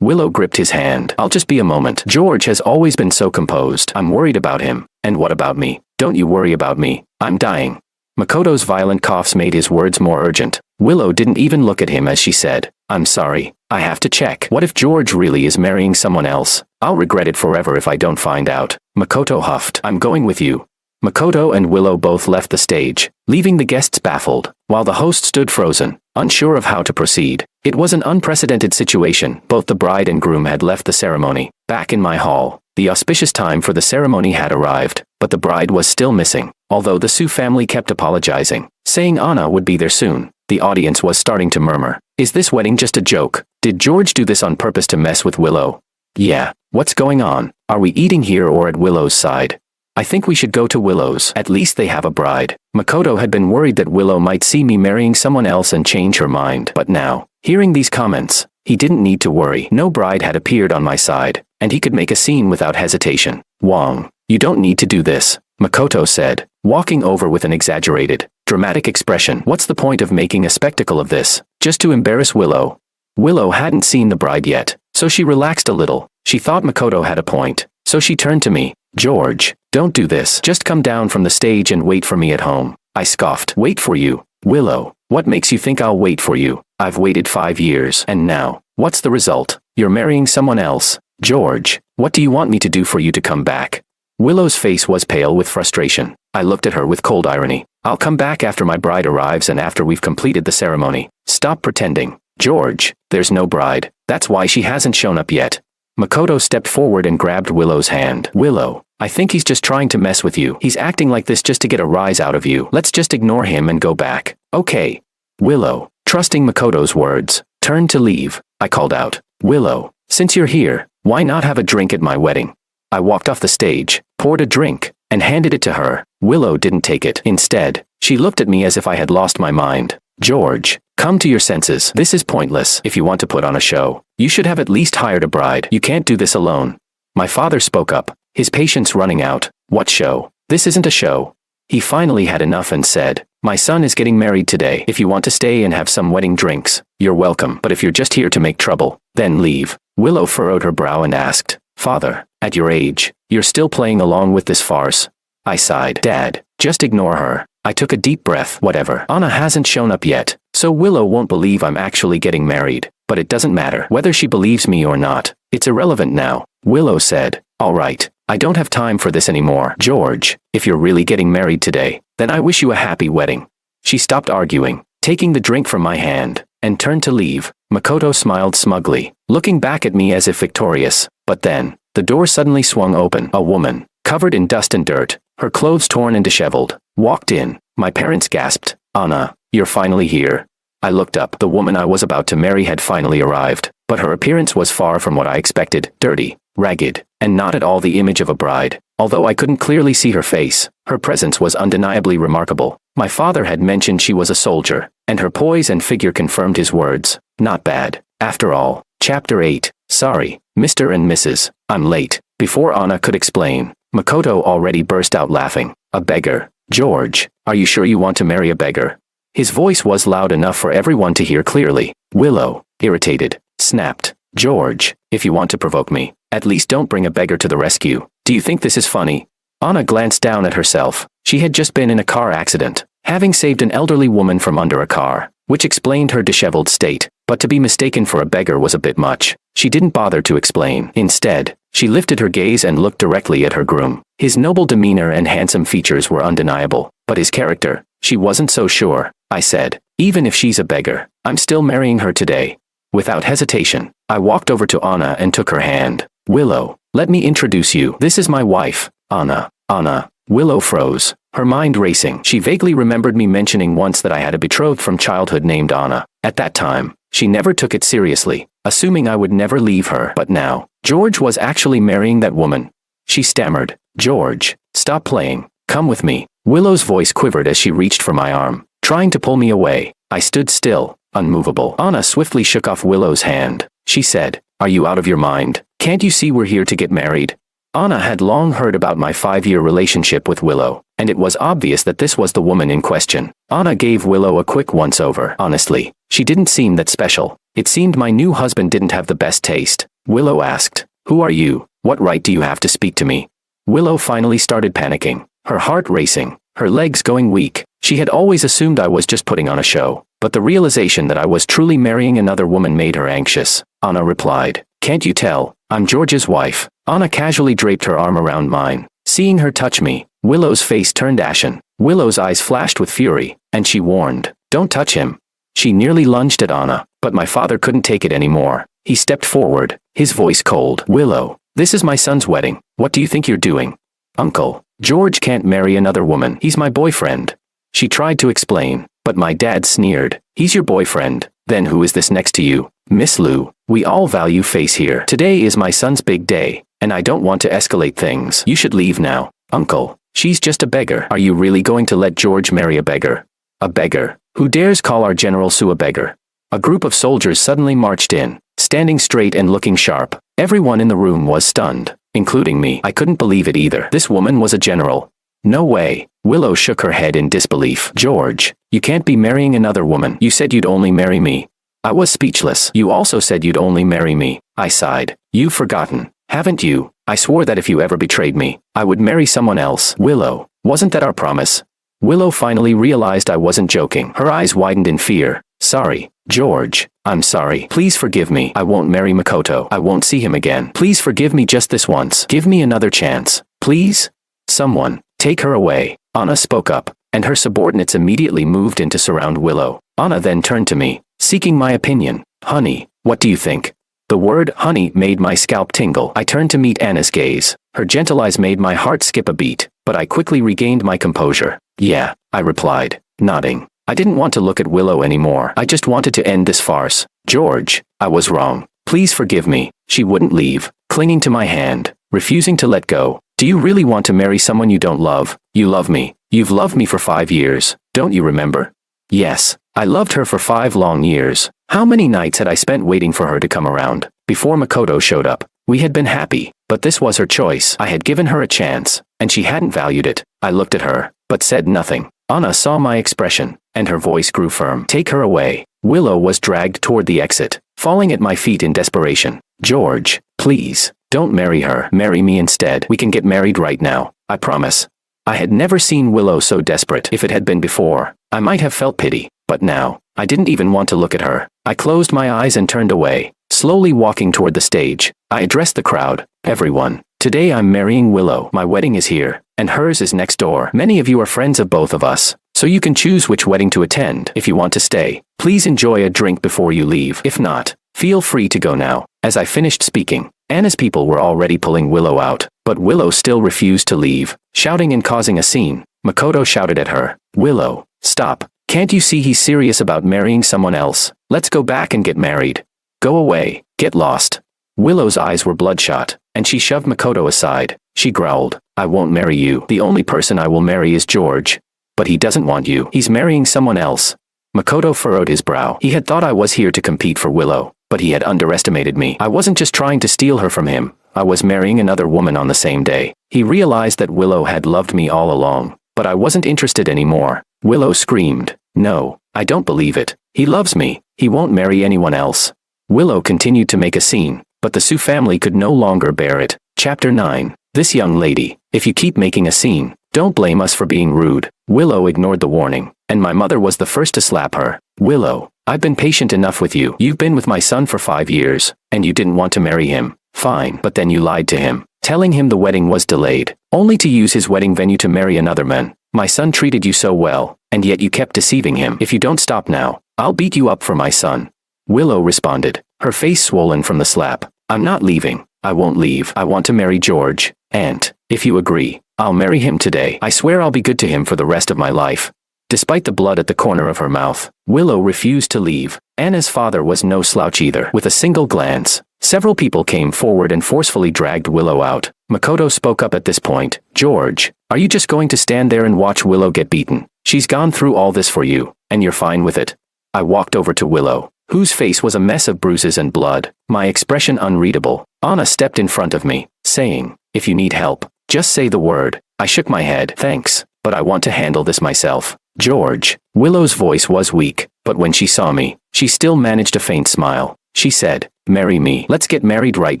Willow gripped his hand. I'll just be a moment. George has always been so composed. I'm worried about him. And what about me? Don't you worry about me. I'm dying. Makoto's violent coughs made his words more urgent. Willow didn't even look at him as she said, I'm sorry. I have to check. What if George really is marrying someone else? I'll regret it forever if I don't find out. Makoto huffed. I'm going with you. Makoto and Willow both left the stage, leaving the guests baffled, while the host stood frozen, unsure of how to proceed. It was an unprecedented situation. Both the bride and groom had left the ceremony. Back in my hall, the auspicious time for the ceremony had arrived, but the bride was still missing. Although the Sue family kept apologizing, saying Anna would be there soon, the audience was starting to murmur. Is this wedding just a joke? Did George do this on purpose to mess with Willow? Yeah, what's going on? Are we eating here or at Willow's side? I think we should go to Willow's. At least they have a bride. Makoto had been worried that Willow might see me marrying someone else and change her mind. But now, hearing these comments, he didn't need to worry. No bride had appeared on my side, and he could make a scene without hesitation. Wong, you don't need to do this, Makoto said, walking over with an exaggerated, dramatic expression. What's the point of making a spectacle of this? Just to embarrass Willow? Willow hadn't seen the bride yet, so she relaxed a little. She thought Makoto had a point, so she turned to me. George, don't do this. Just come down from the stage and wait for me at home. I scoffed. Wait for you? Willow, what makes you think I'll wait for you? I've waited 5 years, and now, what's the result? You're marrying someone else. George, what do you want me to do for you to come back? Willow's face was pale with frustration. I looked at her with cold irony. I'll come back after my bride arrives and after we've completed the ceremony. Stop pretending. George, there's no bride. That's why she hasn't shown up yet. Makoto stepped forward and grabbed Willow's hand. Willow, I think he's just trying to mess with you. He's acting like this just to get a rise out of you. Let's just ignore him and go back. Okay. Willow, trusting Makoto's words, turned to leave. I called out, Willow, since you're here, why not have a drink at my wedding? I walked off the stage, poured a drink, and handed it to her. Willow didn't take it. Instead, she looked at me as if I had lost my mind. George, come to your senses. This is pointless. If you want to put on a show, you should have at least hired a bride. You can't do this alone. My father spoke up, his patience running out. What show? This isn't a show. He finally had enough and said, my son is getting married today. If you want to stay and have some wedding drinks, you're welcome. But if you're just here to make trouble, then leave. Willow furrowed her brow and asked, Father, at your age, you're still playing along with this farce? I sighed. Dad, just ignore her. I took a deep breath. Whatever. Anna hasn't shown up yet, so Willow won't believe I'm actually getting married. But it doesn't matter whether she believes me or not. It's irrelevant now. Willow said, all right, I don't have time for this anymore. George, if you're really getting married today, then I wish you a happy wedding. She stopped arguing, taking the drink from my hand, and turned to leave. Makoto smiled smugly, looking back at me as if victorious. But then, The door suddenly swung open. A woman, covered in dust and dirt, her clothes torn and disheveled, walked in. My parents gasped. Anna, you're finally here. I looked up. The woman I was about to marry had finally arrived, but her appearance was far from what I expected. Dirty, ragged, and not at all the image of a bride. Although I couldn't clearly see her face, her presence was undeniably remarkable. My father had mentioned she was a soldier, and her poise and figure confirmed his words. Not bad. After all. Chapter 8. Sorry, Mr. and Mrs. I'm late. Before Anna could explain, Makoto already burst out laughing. A beggar. George, are you sure you want to marry a beggar? His voice was loud enough for everyone to hear clearly. Willow, irritated, snapped. George, if you want to provoke me, at least don't bring a beggar to the rescue. Do you think this is funny? Anna glanced down at herself. She had just been in a car accident, having saved an elderly woman from under a car, which explained her disheveled state, but to be mistaken for a beggar was a bit much. She didn't bother to explain. Instead, she lifted her gaze and looked directly at her groom. His noble demeanor and handsome features were undeniable, but his character, she wasn't so sure. I said, even if she's a beggar, I'm still marrying her today. Without hesitation, I walked over to Anna and took her hand. Willow, let me introduce you. This is my wife, Anna. Anna. Willow froze, her mind racing. She vaguely remembered me mentioning once that I had a betrothed from childhood named Anna. At that time, she never took it seriously, assuming I would never leave her. But now, George was actually marrying that woman. She stammered, George, stop playing. Come with me. Willow's voice quivered as she reached for my arm, trying to pull me away. I stood still, unmovable. Anna swiftly shook off Willow's hand. She said, are you out of your mind? Can't you see we're here to get married? Anna had long heard about my 5-year relationship with Willow, and it was obvious that this was the woman in question. Anna gave Willow a quick once-over. Honestly, she didn't seem that special. It seemed my new husband didn't have the best taste. Willow asked, who are you? What right do you have to speak to me? Willow finally started panicking, her heart racing, her legs going weak. She had always assumed I was just putting on a show, but the realization that I was truly marrying another woman made her anxious. Anna replied, can't you tell? I'm George's wife. Anna casually draped her arm around mine. Seeing her touch me, Willow's face turned ashen. Willow's eyes flashed with fury, and she warned, don't touch him. She nearly lunged at Anna, but my father couldn't take it anymore. He stepped forward, his voice cold. Willow, this is my son's wedding. What do you think you're doing? Uncle, George can't marry another woman. He's my boyfriend. She tried to explain, but my dad sneered. He's your boyfriend. Then who is this next to you? Miss Lou, we all value face here. Today is my son's big day, and I don't want to escalate things. You should leave now. Uncle, she's just a beggar. Are you really going to let George marry a beggar? A beggar? Who dares call our General Sue a beggar? A group of soldiers suddenly marched in, standing straight and looking sharp. Everyone in the room was stunned, including me. I couldn't believe it either. This woman was a general. No way. Willow shook her head in disbelief. George, you can't be marrying another woman. You said you'd only marry me. I was speechless. You also said you'd only marry me. I sighed. You've forgotten, haven't you? I swore that if you ever betrayed me, I would marry someone else. Willow, wasn't that our promise? Willow finally realized I wasn't joking. Her eyes widened in fear. Sorry, George. I'm sorry. Please forgive me. I won't marry Makoto. I won't see him again. Please forgive me just this once. Give me another chance. Please? Someone, take her away. Anna spoke up, and her subordinates immediately moved in to surround Willow. Anna then turned to me, seeking my opinion. Honey, what do you think? The word honey made my scalp tingle. I turned to meet Anna's gaze. Her gentle eyes made my heart skip a beat, but I quickly regained my composure. Yeah, I replied, nodding. I didn't want to look at Willow anymore. I just wanted to end this farce. George, I was wrong. Please forgive me. She wouldn't leave, clinging to my hand, refusing to let go. Do you really want to marry someone you don't love? You love me. You've loved me for 5 years, don't you remember? Yes, I loved her for 5 long years. How many nights had I spent waiting for her to come around? Before Makoto showed up, we had been happy, but this was her choice. I had given her a chance, and she hadn't valued it. I looked at her, but said nothing. Anna saw my expression, and her voice grew firm. Take her away. Willow was dragged toward the exit, falling at my feet in desperation. George, please, don't marry her. Marry me instead. We can get married right now, I promise. I had never seen Willow so desperate. If it had been before, I might have felt pity, but now, I didn't even want to look at her. I closed my eyes and turned away, slowly walking toward the stage. I addressed the crowd. Everyone, today I'm marrying Willow. My wedding is here, and hers is next door. Many of you are friends of both of us, so you can choose which wedding to attend. If you want to stay, please enjoy a drink before you leave. If not, feel free to go now. As I finished speaking, Anna's people were already pulling Willow out, but Willow still refused to leave, shouting and causing a scene. Makoto shouted at her, "Willow, stop. Can't you see he's serious about marrying someone else? Let's go back and get married. Go away, get lost." Willow's eyes were bloodshot, and she shoved Makoto aside. She growled, "I won't marry you. The only person I will marry is George. But he doesn't want you. He's marrying someone else." Makoto furrowed his brow. He had thought I was here to compete for Willow, but he had underestimated me. I wasn't just trying to steal her from him. I was marrying another woman on the same day. He realized that Willow had loved me all along, but I wasn't interested anymore. Willow screamed, "No, I don't believe it. He loves me. He won't marry anyone else." Willow continued to make a scene, but the Sue family could no longer bear it. Chapter 9. This young lady, if you keep making a scene, don't blame us for being rude. Willow ignored the warning, and my mother was the first to slap her. "Willow, I've been patient enough with you. You've been with my son for 5 years, and you didn't want to marry him. Fine, but then you lied to him, telling him the wedding was delayed, only to use his wedding venue to marry another man. My son treated you so well, and yet you kept deceiving him. If you don't stop now, I'll beat you up for my son." Willow responded, her face swollen from the slap. "I'm not leaving. I won't leave. I want to marry George. And, if you agree, I'll marry him today. I swear I'll be good to him for the rest of my life." Despite the blood at the corner of her mouth, Willow refused to leave. Anna's father was no slouch either. With a single glance, several people came forward and forcefully dragged Willow out. Makoto spoke up at this point. "George, are you just going to stand there and watch Willow get beaten? She's gone through all this for you, and you're fine with it." I walked over to Willow, whose face was a mess of bruises and blood, my expression unreadable. Anna stepped in front of me, saying, "If you need help, just say the word." I shook my head. "Thanks, but I want to handle this myself." "George." Willow's voice was weak, but when she saw me, she still managed a faint smile. She said, "Marry me. Let's get married right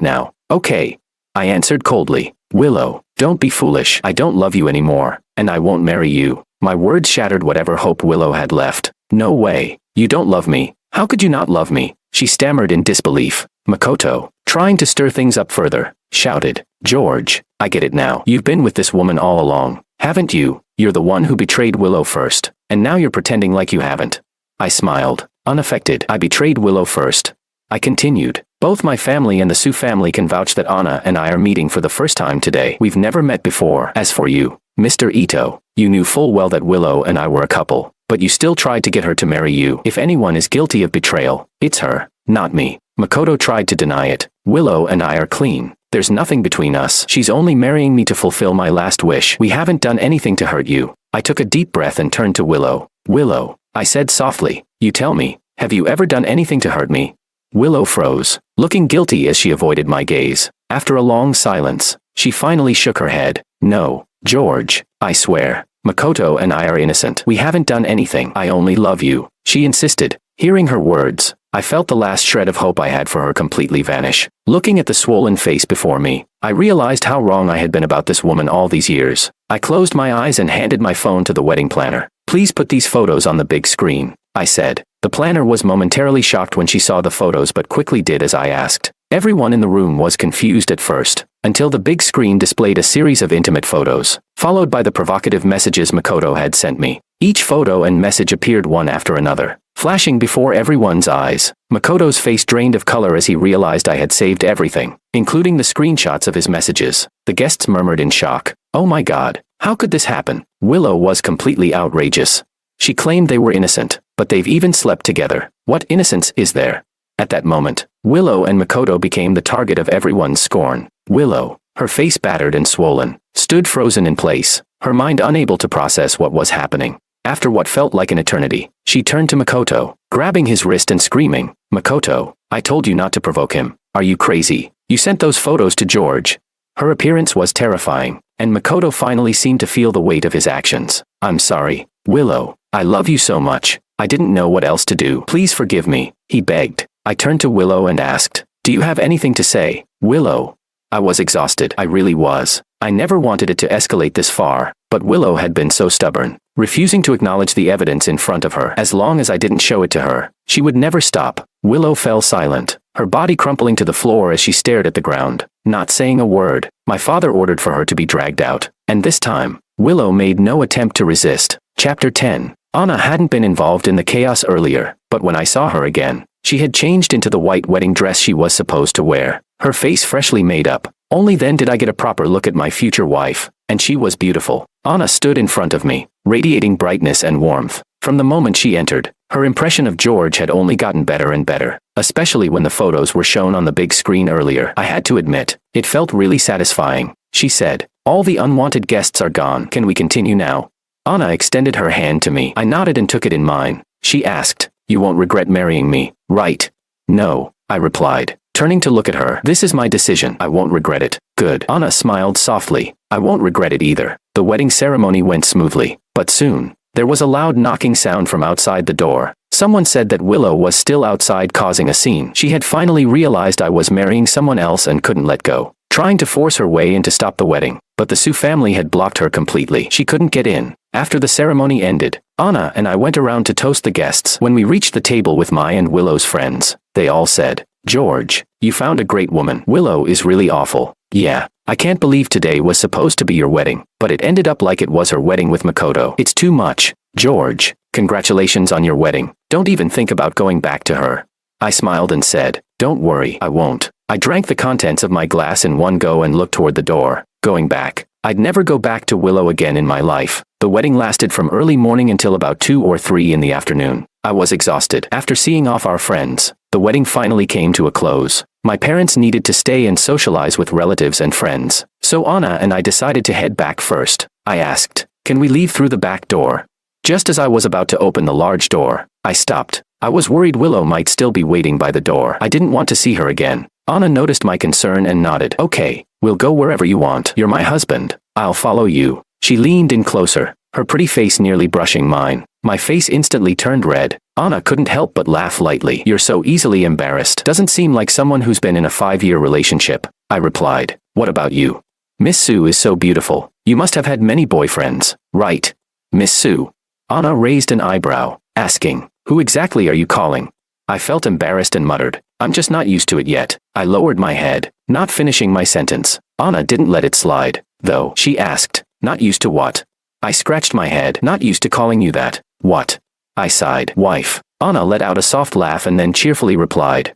now." "Okay," I answered coldly. "Willow, don't be foolish. I don't love you anymore, and I won't marry you." My words shattered whatever hope Willow had left. "No way. You don't love me. How could you not love me?" She stammered in disbelief. Makoto, trying to stir things up further, shouted, "George, I get it now. You've been with this woman all along, haven't you? You're the one who betrayed Willow first, and now you're pretending like you haven't." I smiled, unaffected. "I betrayed Willow first." I continued, "Both my family and the Sue family can vouch that Anna and I are meeting for the first time today. We've never met before. As for you, Mr. Ito, you knew full well that Willow and I were a couple, but you still tried to get her to marry you. If anyone is guilty of betrayal, it's her, not me." Makoto tried to deny it. "Willow and I are clean. There's nothing between us. She's only marrying me to fulfill my last wish. We haven't done anything to hurt you." I took a deep breath and turned to Willow. "Willow," I said softly, "you tell me, have you ever done anything to hurt me?" Willow froze, looking guilty as she avoided my gaze. After a long silence, she finally shook her head. "No, George, I swear. Makoto and I are innocent. We haven't done anything. I only love you," she insisted. Hearing her words, I felt the last shred of hope I had for her completely vanish. Looking at the swollen face before me, I realized how wrong I had been about this woman all these years. I closed my eyes and handed my phone to the wedding planner. "Please put these photos on the big screen," I said. The planner was momentarily shocked when she saw the photos but quickly did as I asked. Everyone in the room was confused at first, until the big screen displayed a series of intimate photos, followed by the provocative messages Makoto had sent me. Each photo and message appeared one after another, flashing before everyone's eyes. Makoto's face drained of color as he realized I had saved everything, including the screenshots of his messages. The guests murmured in shock. "Oh my God, how could this happen?" Willow was completely outrageous. She claimed they were innocent, but they've even slept together. What innocence is there? At that moment, Willow and Makoto became the target of everyone's scorn. Willow, her face battered and swollen, stood frozen in place, her mind unable to process what was happening. After what felt like an eternity, she turned to Makoto, grabbing his wrist and screaming, "Makoto, I told you not to provoke him. Are you crazy? You sent those photos to George." Her appearance was terrifying, and Makoto finally seemed to feel the weight of his actions. "I'm sorry, Willow. I love you so much. I didn't know what else to do. Please forgive me," he begged. I turned to Willow and asked, "Do you have anything to say, Willow?" I was exhausted. I really was. I never wanted it to escalate this far, but Willow had been so stubborn, refusing to acknowledge the evidence in front of her. As long as I didn't show it to her, she would never stop. Willow fell silent, her body crumpling to the floor as she stared at the ground, not saying a word. My father ordered for her to be dragged out, and this time, Willow made no attempt to resist. Chapter 10. Anna hadn't been involved in the chaos earlier, but when I saw her again, she had changed into the white wedding dress she was supposed to wear. her face freshly made up. Only then did I get a proper look at my future wife, and she was beautiful. Anna stood in front of me, radiating brightness and warmth. From the moment she entered, her impression of George had only gotten better and better, especially when the photos were shown on the big screen earlier. I had to admit, it felt really satisfying. She said, "All the unwanted guests are gone. Can we continue now?" Anna extended her hand to me. I nodded and took it in mine. She asked, "You won't regret marrying me, right?" "No," I replied, turning to look at her. "This is my decision. I won't regret it." "Good." Anna smiled softly. "I won't regret it either." The wedding ceremony went smoothly, but soon, there was a loud knocking sound from outside the door. Someone said that Willow was still outside causing a scene. She had finally realized I was marrying someone else and couldn't let go, trying to force her way in to stop the wedding, but the Sue family had blocked her completely. She couldn't get in. After the ceremony ended, Anna and I went around to toast the guests. When we reached the table with my and Willow's friends, they all said, "George, you found a great woman. Willow is really awful." "Yeah, I can't believe today was supposed to be your wedding, but it ended up like it was her wedding with Makoto. It's too much." "George, congratulations on your wedding. Don't even think about going back to her." I smiled and said, "Don't worry, I won't." I drank the contents of my glass in one go and looked toward the door. Going back, I'd never go back to Willow again in my life. The wedding lasted from early morning until about 2 or 3 in the afternoon. I was exhausted. After seeing off our friends, the wedding finally came to a close. My parents needed to stay and socialize with relatives and friends, so Anna and I decided to head back first. I asked, "Can we leave through the back door?" Just as I was about to open the large door, I stopped. I was worried Willow might still be waiting by the door. I didn't want to see her again. Anna noticed my concern and nodded. "Okay, we'll go wherever you want. You're my husband. I'll follow you." She leaned in closer, her pretty face nearly brushing mine. My face instantly turned red. Anna couldn't help but laugh lightly. "You're so easily embarrassed. Doesn't seem like someone who's been in a 5-year relationship," I replied. "What about you? Miss Sue is so beautiful. You must have had many boyfriends, right?" "Miss Sue?" Anna raised an eyebrow, asking, "Who exactly are you calling?" I felt embarrassed and muttered, "I'm just not used to it yet." I lowered my head, not finishing my sentence. Anna didn't let it slide, though. She asked, "Not used to what?" I scratched my head. "Not used to calling you that." "What?" I sighed. "Wife." Anna let out a soft laugh and then cheerfully replied,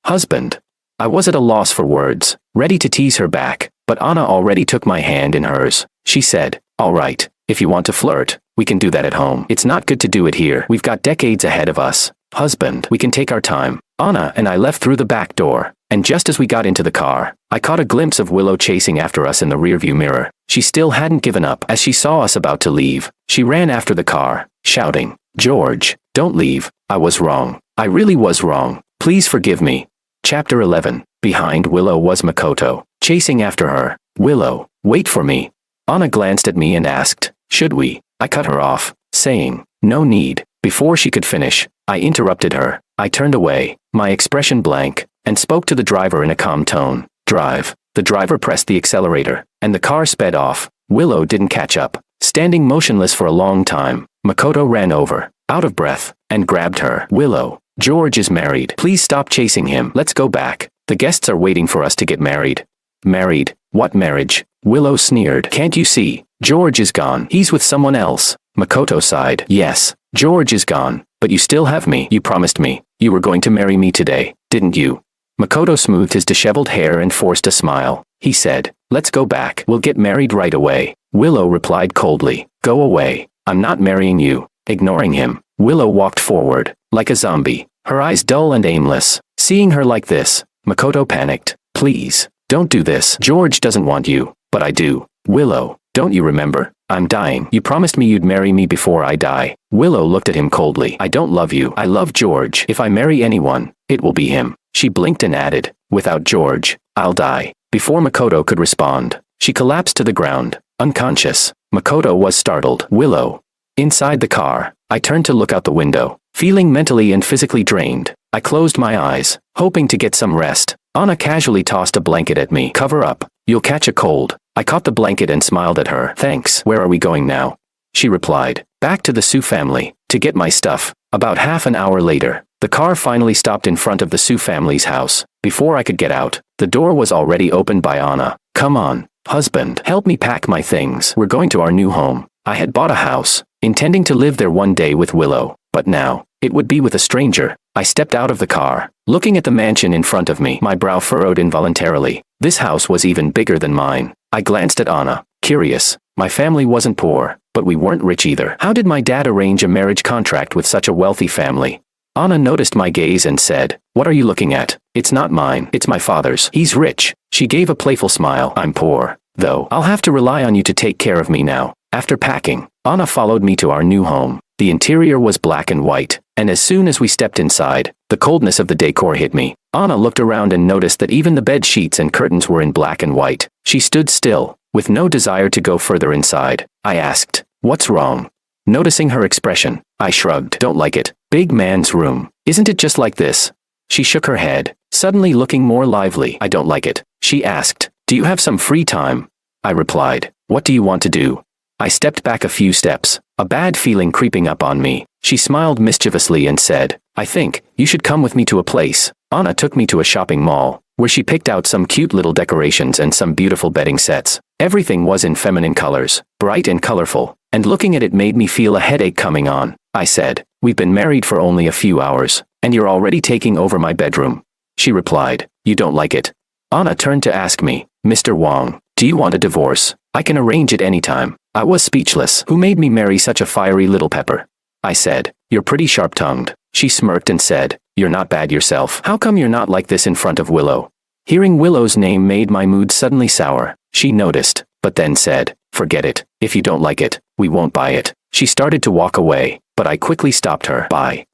"Husband." I was at a loss for words, ready to tease her back, but Anna already took my hand in hers. She said, "All right, if you want to flirt, we can do that at home. It's not good to do it here. We've got decades ahead of us. Husband, we can take our time." Anna and I left through the back door, and just as we got into the car, I caught a glimpse of Willow chasing after us in the rearview mirror. She still hadn't given up. As she saw us about to leave, she ran after the car, shouting, "George, don't leave. I was wrong. I really was wrong. Please forgive me." Chapter 11. Behind Willow was Makoto, chasing after her. "Willow, wait for me." Anna glanced at me and asked, "Should we?" I cut her off, saying, "No need." Before she could finish, I interrupted her. I turned away, my expression blank, and spoke to the driver in a calm tone. "Drive." The driver pressed the accelerator, and the car sped off. Willow didn't catch up. Standing motionless for a long time, Makoto ran over, out of breath, and grabbed her. "Willow, George is married. Please stop chasing him. Let's go back. The guests are waiting for us to get married." "Married? What marriage?" Willow sneered. "Can't you see? George is gone. He's with someone else." Makoto sighed. "Yes, George is gone, but you still have me. You promised me. You were going to marry me today, didn't you?" Makoto smoothed his disheveled hair and forced a smile. He said, "Let's go back. We'll get married right away." Willow replied coldly, "Go away. I'm not marrying you." Ignoring him, Willow walked forward, like a zombie, her eyes dull and aimless. Seeing her like this, Makoto panicked. "Please, don't do this. George doesn't want you, but I do." "Willow, don't you remember? I'm dying. You promised me you'd marry me before I die." Willow looked at him coldly. "I don't love you. I love George. If I marry anyone, it will be him." She blinked and added, "Without George, I'll die." Before Makoto could respond, she collapsed to the ground, unconscious. Makoto was startled. "Willow." Inside the car, I turned to look out the window, feeling mentally and physically drained. I closed my eyes, hoping to get some rest. Anna casually tossed a blanket at me. "Cover up. You'll catch a cold." I caught the blanket and smiled at her. "Thanks. Where are we going now?" She replied, "Back to the Sue family, to get my stuff." About half an hour later, the car finally stopped in front of the Sue family's house. Before I could get out, the door was already opened by Anna. "Come on, husband. Help me pack my things. We're going to our new home." I had bought a house, intending to live there one day with Willow, but now, it would be with a stranger. I stepped out of the car, looking at the mansion in front of me, my brow furrowed involuntarily. This house was even bigger than mine. I glanced at Anna, curious. My family wasn't poor, but we weren't rich either. How did my dad arrange a marriage contract with such a wealthy family? Anna noticed my gaze and said, "What are you looking at? It's not mine, it's my father's. He's rich." She gave a playful smile. "I'm poor, though. I'll have to rely on you to take care of me now." After packing, Anna followed me to our new home. The interior was black and white, and as soon as we stepped inside, the coldness of the decor hit me. Anna looked around and noticed that even the bed sheets and curtains were in black and white. She stood still, with no desire to go further inside. I asked, "What's wrong?" Noticing her expression, I shrugged. "Don't like it. Big man's room. Isn't it just like this?" She shook her head, suddenly looking more lively. "I don't like it." She asked, "Do you have some free time?" I replied, "What do you want to do?" I stepped back a few steps, a bad feeling creeping up on me. She smiled mischievously and said, "I think you should come with me to a place." Anna took me to a shopping mall, where she picked out some cute little decorations and some beautiful bedding sets. Everything was in feminine colors, bright and colorful, and looking at it made me feel a headache coming on. I said, "We've been married for only a few hours, and you're already taking over my bedroom." She replied, "You don't like it?" Anna turned to ask me, "Mr. Wong, do you want a divorce? I can arrange it anytime." I was speechless. Who made me marry such a fiery little pepper? I said, "You're pretty sharp-tongued." She smirked and said, "You're not bad yourself. How come you're not like this in front of Willow?" Hearing Willow's name made my mood suddenly sour. She noticed, but then said, "Forget it. If you don't like it, we won't buy it." She started to walk away, but I quickly stopped her. Buy.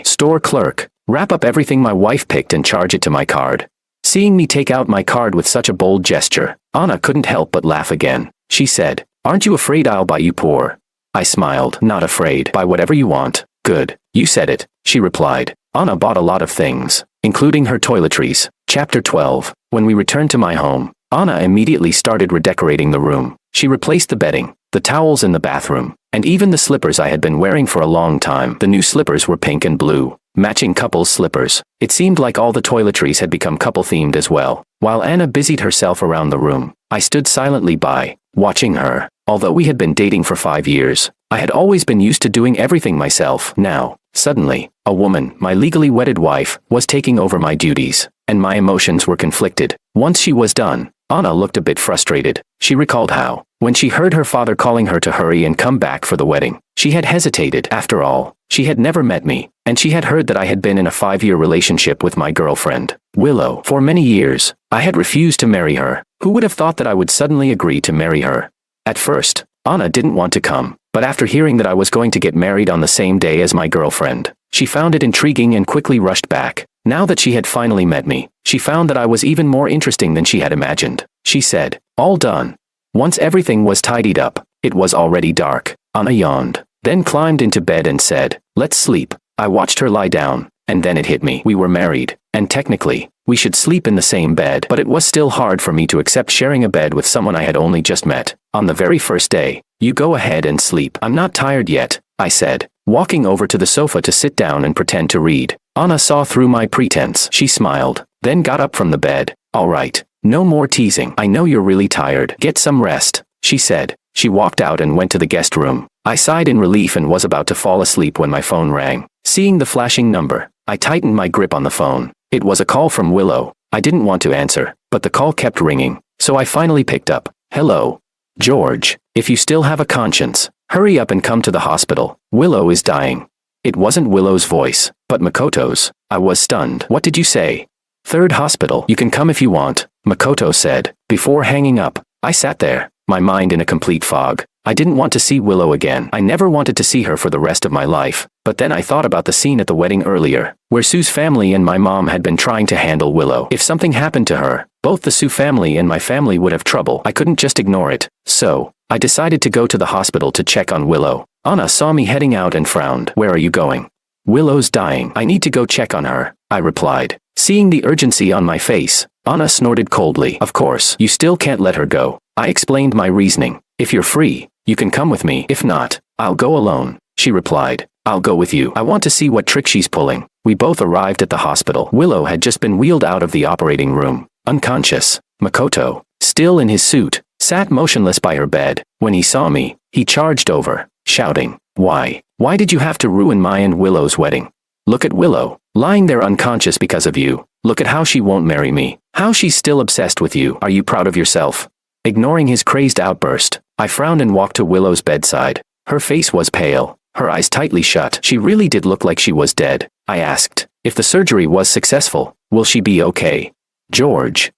Store clerk, wrap up everything my wife picked and charge it to my card." Seeing me take out my card with such a bold gesture, Anna couldn't help but laugh again. She said, "Aren't you afraid I'll buy you poor?" I smiled. "Not afraid. Buy whatever you want." "Good. You said it," she replied. Anna bought a lot of things, including her toiletries. Chapter 12. When we returned to my home, Anna immediately started redecorating the room. She replaced the bedding, the towels in the bathroom, and even the slippers I had been wearing for a long time. The new slippers were pink and blue, matching couples' slippers. It seemed like all the toiletries had become couple-themed as well. While Anna busied herself around the room, I stood silently by, watching her. Although we had been dating for 5 years, I had always been used to doing everything myself. Now, suddenly, a woman, my legally wedded wife, was taking over my duties, and my emotions were conflicted. Once she was done, Anna looked a bit frustrated. She recalled how, when she heard her father calling her to hurry and come back for the wedding, she had hesitated. After all, she had never met me, and she had heard that I had been in a 5-year relationship with my girlfriend, Willow. For many years, I had refused to marry her. Who would have thought that I would suddenly agree to marry her? At first, Anna didn't want to come, but after hearing that I was going to get married on the same day as my girlfriend, she found it intriguing and quickly rushed back. Now that she had finally met me, she found that I was even more interesting than she had imagined. She said, "All done." Once everything was tidied up, it was already dark. Anna yawned, then climbed into bed and said, "Let's sleep." I watched her lie down, and then it hit me. We were married, and technically, we should sleep in the same bed, but it was still hard for me to accept sharing a bed with someone I had only just met. On the very first day, "You go ahead and sleep. I'm not tired yet," I said, walking over to the sofa to sit down and pretend to read. Anna saw through my pretense. She smiled, then got up from the bed. "All right, no more teasing. I know you're really tired. Get some rest," she said. She walked out and went to the guest room. I sighed in relief and was about to fall asleep when my phone rang. Seeing the flashing number, I tightened my grip on the phone. It was a call from Willow. I didn't want to answer, but the call kept ringing, so I finally picked up. "Hello? George, if you still have a conscience, hurry up and come to the hospital. Willow is dying." It wasn't Willow's voice, but Makoto's. I was stunned. "What did you say?" "Third hospital. You can come if you want," Makoto said. Before hanging up, I sat there, my mind in a complete fog. I didn't want to see Willow again. I never wanted to see her for the rest of my life. But then I thought about the scene at the wedding earlier, where Sue's family and my mom had been trying to handle Willow. If something happened to her, both the Sue family and my family would have trouble. I couldn't just ignore it. So, I decided to go to the hospital to check on Willow. Anna saw me heading out and frowned. "Where are you going?" "Willow's dying. I need to go check on her," I replied. Seeing the urgency on my face, Anna snorted coldly. "Of course, you still can't let her go." I explained my reasoning. "If you're free, you can come with me. If not, I'll go alone," she replied. "I'll go with you. I want to see what trick she's pulling." We both arrived at the hospital. Willow had just been wheeled out of the operating room, unconscious. Makoto, still in his suit, sat motionless by her bed. When he saw me, he charged over, shouting, Why did you have to ruin my and Willow's wedding?" Look at Willow, lying there unconscious because of you. Look at how she won't marry me. How she's still obsessed with you. Are you proud of yourself? Ignoring his crazed outburst, I frowned and walked to Willow's bedside. Her face was pale, her eyes tightly shut. She really did look like she was dead. I asked, if the surgery was successful, will she be okay? George.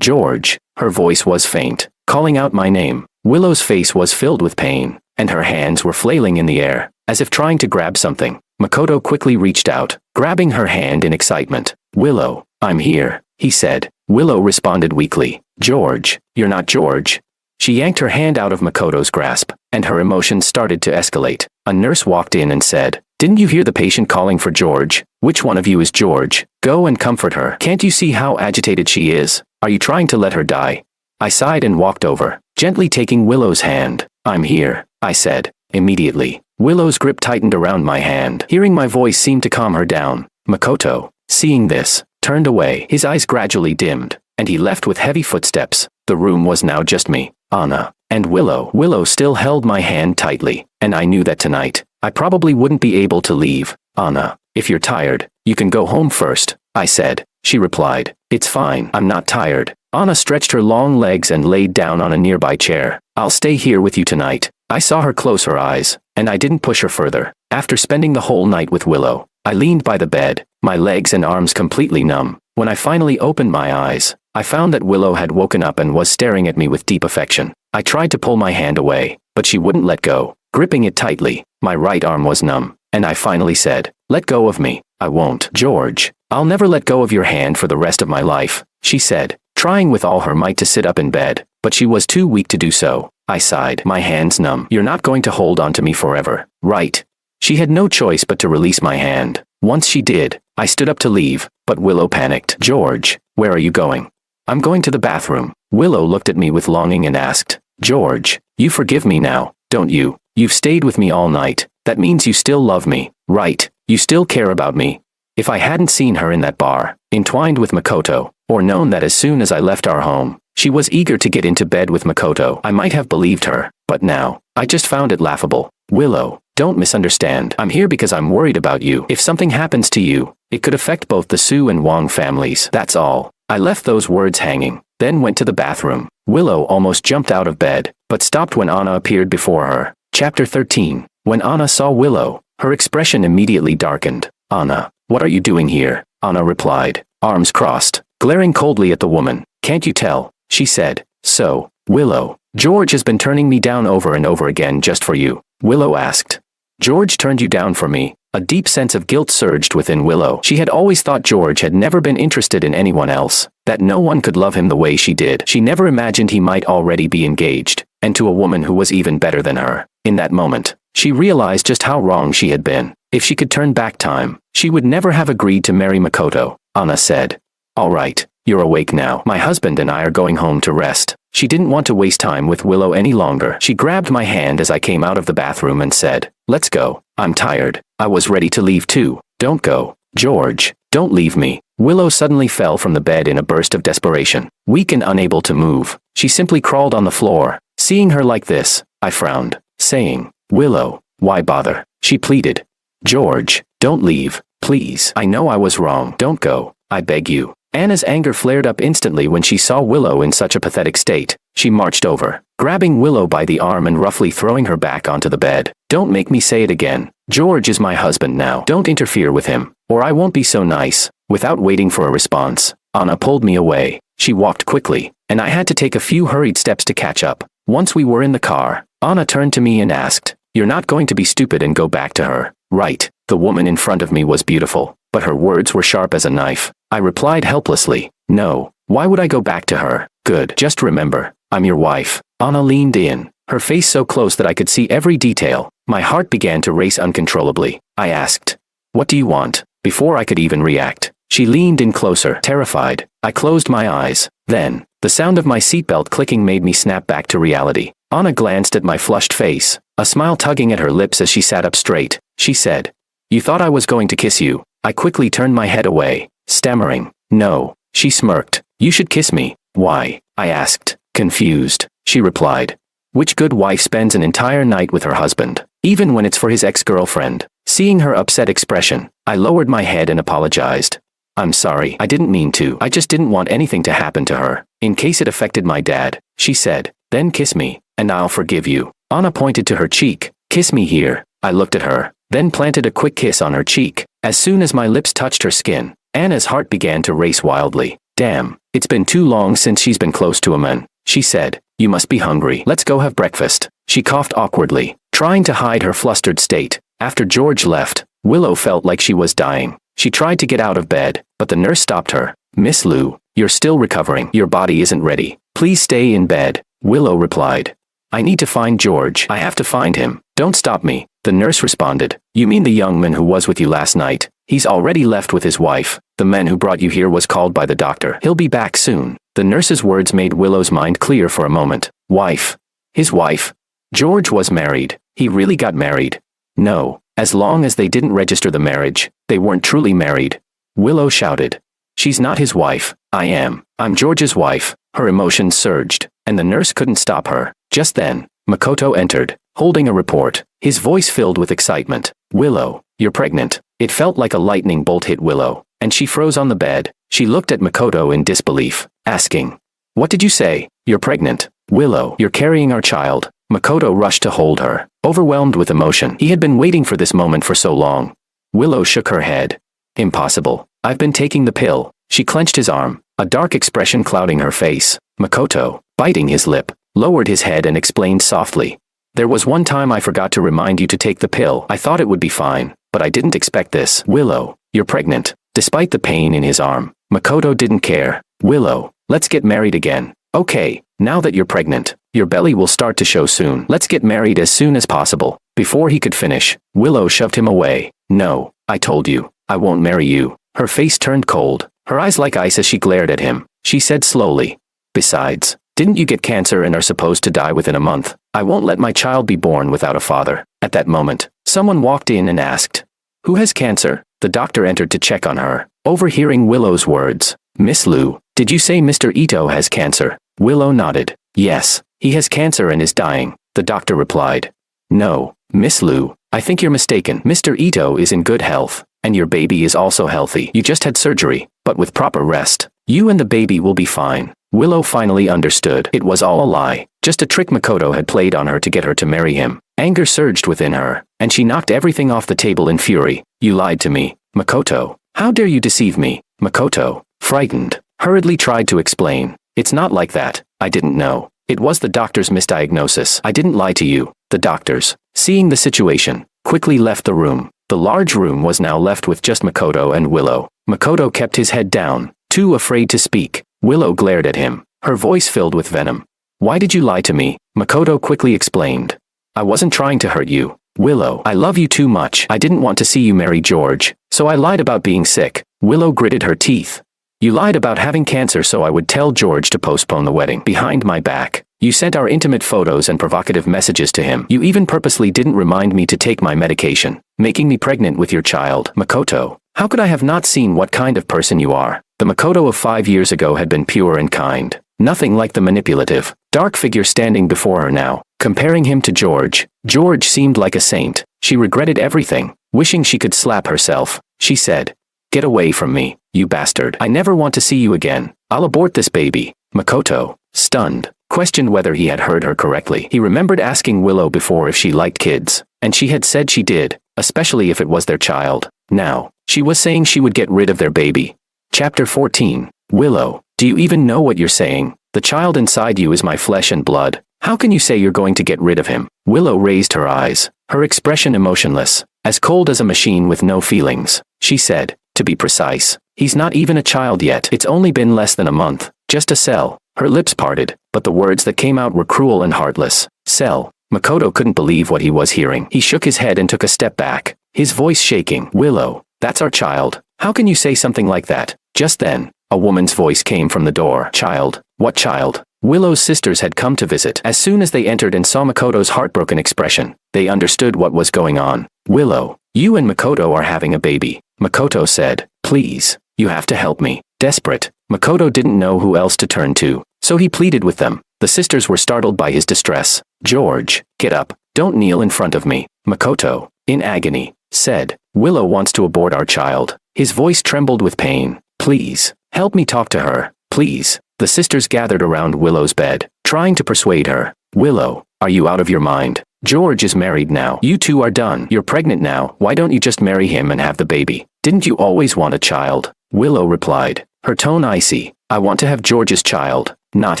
George. Her voice was faint, calling out my name. Willow's face was filled with pain, and her hands were flailing in the air, as if trying to grab something. Makoto quickly reached out, grabbing her hand in excitement. Willow, I'm here, he said. Willow responded weakly. George, you're not George. She yanked her hand out of Makoto's grasp, and her emotions started to escalate. A nurse walked in and said, didn't you hear the patient calling for George? Which one of you is George? Go and comfort her. Can't you see how agitated she is? Are you trying to let her die? I sighed and walked over, gently taking Willow's hand. I'm here, I said. Immediately, Willow's grip tightened around my hand. Hearing my voice seemed to calm her down. Makoto, seeing this, turned away. His eyes gradually dimmed, and he left with heavy footsteps. The room was now just me, Anna, and Willow. Willow still held my hand tightly, and I knew that tonight, I probably wouldn't be able to leave. Anna, if you're tired, you can go home first, I said. She replied, it's fine, I'm not tired. Anna stretched her long legs and laid down on a nearby chair. I'll stay here with you tonight. I saw her close her eyes, and I didn't push her further. After spending the whole night with Willow, I leaned by the bed, my legs and arms completely numb. When I finally opened my eyes, I found that Willow had woken up and was staring at me with deep affection. I tried to pull my hand away, but she wouldn't let go, gripping it tightly. My right arm was numb, and I finally said, let go of me. I won't. George, I'll never let go of your hand for the rest of my life, she said, trying with all her might to sit up in bed, but she was too weak to do so. I sighed, my hands numb. You're not going to hold on to me forever, right? She had no choice but to release my hand. Once she did, I stood up to leave, but Willow panicked. George, where are you going? I'm going to the bathroom. Willow looked at me with longing and asked, George, you forgive me now, don't you? You've stayed with me all night. That means you still love me, right? You still care about me. If I hadn't seen her in that bar, entwined with Makoto, or known that as soon as I left our home, she was eager to get into bed with Makoto, I might have believed her, but now, I just found it laughable. Willow, don't misunderstand. I'm here because I'm worried about you. If something happens to you, it could affect both the Su and Wong families. That's all. I left those words hanging, then went to the bathroom. Willow almost jumped out of bed, but stopped when Anna appeared before her. Chapter 13. When Anna saw Willow, her expression immediately darkened. Anna, what are you doing here? Anna replied, arms crossed, glaring coldly at the woman. Can't you tell? She said. So, Willow, George has been turning me down over and over again just for you. Willow asked. George turned you down for me. A deep sense of guilt surged within Willow. She had always thought George had never been interested in anyone else, that no one could love him the way she did. She never imagined he might already be engaged, and to a woman who was even better than her. In that moment, she realized just how wrong she had been. If she could turn back time, she would never have agreed to marry Makoto. Anna said. All right, you're awake now. My husband and I are going home to rest. She didn't want to waste time with Willow any longer. She grabbed my hand as I came out of the bathroom and said, let's go. I'm tired. I was ready to leave too. Don't go. George, don't leave me. Willow suddenly fell from the bed in a burst of desperation. Weak and unable to move, she simply crawled on the floor. Seeing her like this, I frowned, saying, Willow, why bother? She pleaded. George, don't leave, please. I know I was wrong. Don't go. I beg you. Anna's anger flared up instantly when she saw Willow in such a pathetic state. She marched over, grabbing Willow by the arm and roughly throwing her back onto the bed. Don't make me say it again. George is my husband now. Don't interfere with him, or I won't be so nice. Without waiting for a response, Anna pulled me away. She walked quickly, and I had to take a few hurried steps to catch up. Once we were in the car, Anna turned to me and asked, You're not going to be stupid and go back to her, right? The woman in front of me was beautiful, but her words were sharp as a knife. I replied helplessly, No, why would I go back to her? Good. Just remember, I'm your wife. Anna leaned in, her face so close that I could see every detail. My heart began to race uncontrollably. I asked, What do you want? Before I could even react, she leaned in closer, terrified. I closed my eyes. Then, the sound of my seatbelt clicking made me snap back to reality. Anna glanced at my flushed face, a smile tugging at her lips as she sat up straight. She said, You thought I was going to kiss you. I quickly turned my head away, stammering, No. She smirked. You should kiss me. Why? I asked, confused. She replied, Which good wife spends an entire night with her husband? even when it's for his ex-girlfriend. Seeing her upset expression, I lowered my head and apologized. I'm sorry, I didn't mean to. I just didn't want anything to happen to her, in case it affected my dad, she said. Then kiss me, and I'll forgive you. Anna pointed to her cheek. Kiss me here. I looked at her, then planted a quick kiss on her cheek. As soon as my lips touched her skin, Anna's heart began to race wildly. Damn, it's been too long since she's been close to a man, she said. You must be hungry. Let's go have breakfast. She coughed awkwardly, trying to hide her flustered state. After George left, Willow felt like she was dying. She tried to get out of bed, but the nurse stopped her. Miss Lou, you're still recovering. Your body isn't ready. Please stay in bed, Willow replied. I need to find George. I have to find him. Don't stop me, the nurse responded. You mean the young man who was with you last night? He's already left with his wife. The man who brought you here was called by the doctor. He'll be back soon. The nurse's words made Willow's mind clear for a moment. Wife. His wife. George was married. He really got married. No, as long as they didn't register the marriage, they weren't truly married. Willow shouted. She's not his wife. I am. I'm George's wife. Her emotions surged, and the nurse couldn't stop her. Just then, Makoto entered, holding a report, his voice filled with excitement. Willow, you're pregnant. It felt like a lightning bolt hit Willow, and she froze on the bed. She looked at Makoto in disbelief, asking, What did you say? You're pregnant. Willow, you're carrying our child. Makoto rushed to hold her, overwhelmed with emotion. He had been waiting for this moment for so long. Willow shook her head. Impossible. I've been taking the pill. She clenched his arm, a dark expression clouding her face. Makoto, biting his lip, lowered his head and explained softly. There was one time I forgot to remind you to take the pill. I thought it would be fine, but I didn't expect this. Willow, you're pregnant. Despite the pain in his arm, Makoto didn't care. Willow, let's get married again. Okay, now that you're pregnant, your belly will start to show soon. Let's get married as soon as possible. Before he could finish, Willow shoved him away. No, I told you, I won't marry you. Her face turned cold, her eyes like ice as she glared at him. She said slowly, Besides, didn't you get cancer and are supposed to die within a month? I won't let my child be born without a father. At that moment, someone walked in and asked, Who has cancer? The doctor entered to check on her, overhearing Willow's words. Miss Lou, did you say Mr. Ito has cancer? Willow nodded. Yes, he has cancer and is dying, the doctor replied. No, Miss Lou, I think you're mistaken. Mr. Ito is in good health, and your baby is also healthy. You just had surgery, but with proper rest, you and the baby will be fine. Willow finally understood. It was all a lie, just a trick Makoto had played on her to get her to marry him. Anger surged within her, and she knocked everything off the table in fury. You lied to me, Makoto. How dare you deceive me? Makoto, frightened, hurriedly tried to explain. It's not like that. I didn't know. It was the doctor's misdiagnosis. I didn't lie to you. The doctors, seeing the situation, quickly left the room. The large room was now left with just Makoto and Willow. Makoto kept his head down, too afraid to speak. Willow glared at him, her voice filled with venom. Why did you lie to me? Makoto quickly explained. I wasn't trying to hurt you. Willow, I love you too much. I didn't want to see you marry George, so I lied about being sick. Willow gritted her teeth. You lied about having cancer so I would tell George to postpone the wedding behind my back. You sent our intimate photos and provocative messages to him. You even purposely didn't remind me to take my medication, making me pregnant with your child. Makoto, how could I have not seen what kind of person you are? The Makoto of 5 years ago had been pure and kind. Nothing like the manipulative, dark figure standing before her now. Comparing him to George, George seemed like a saint. She regretted everything, wishing she could slap herself. She said, Get away from me, you bastard. I never want to see you again. I'll abort this baby. Makoto, stunned, questioned whether he had heard her correctly. He remembered asking Willow before if she liked kids, and she had said she did, especially if it was their child. Now, she was saying she would get rid of their baby. Chapter 14. Willow, do you even know what you're saying? The child inside you is my flesh and blood. How can you say you're going to get rid of him? Willow raised her eyes, her expression emotionless, as cold as a machine with no feelings. She said, to be precise, he's not even a child yet. It's only been less than a month, just a cell. Her lips parted, but the words that came out were cruel and heartless. Cell. Makoto couldn't believe what he was hearing. He shook his head and took a step back, his voice shaking. Willow, that's our child. How can you say something like that? Just then, a woman's voice came from the door. Child? What child? Willow's sisters had come to visit. As soon as they entered and saw Makoto's heartbroken expression, they understood what was going on. Willow, you and Makoto are having a baby. Makoto said, please, you have to help me. Desperate, Makoto didn't know who else to turn to, so he pleaded with them. The sisters were startled by his distress. George, get up. Don't kneel in front of me. Makoto, in agony, said, "Willow wants to abort our child." His voice trembled with pain. "Please, help me talk to her, please." The sisters gathered around Willow's bed, trying to persuade her. "Willow, are you out of your mind? George is married now. You two are done. You're pregnant now. Why don't you just marry him and have the baby? Didn't you always want a child?" Willow replied, her tone icy. "I want to have George's child, not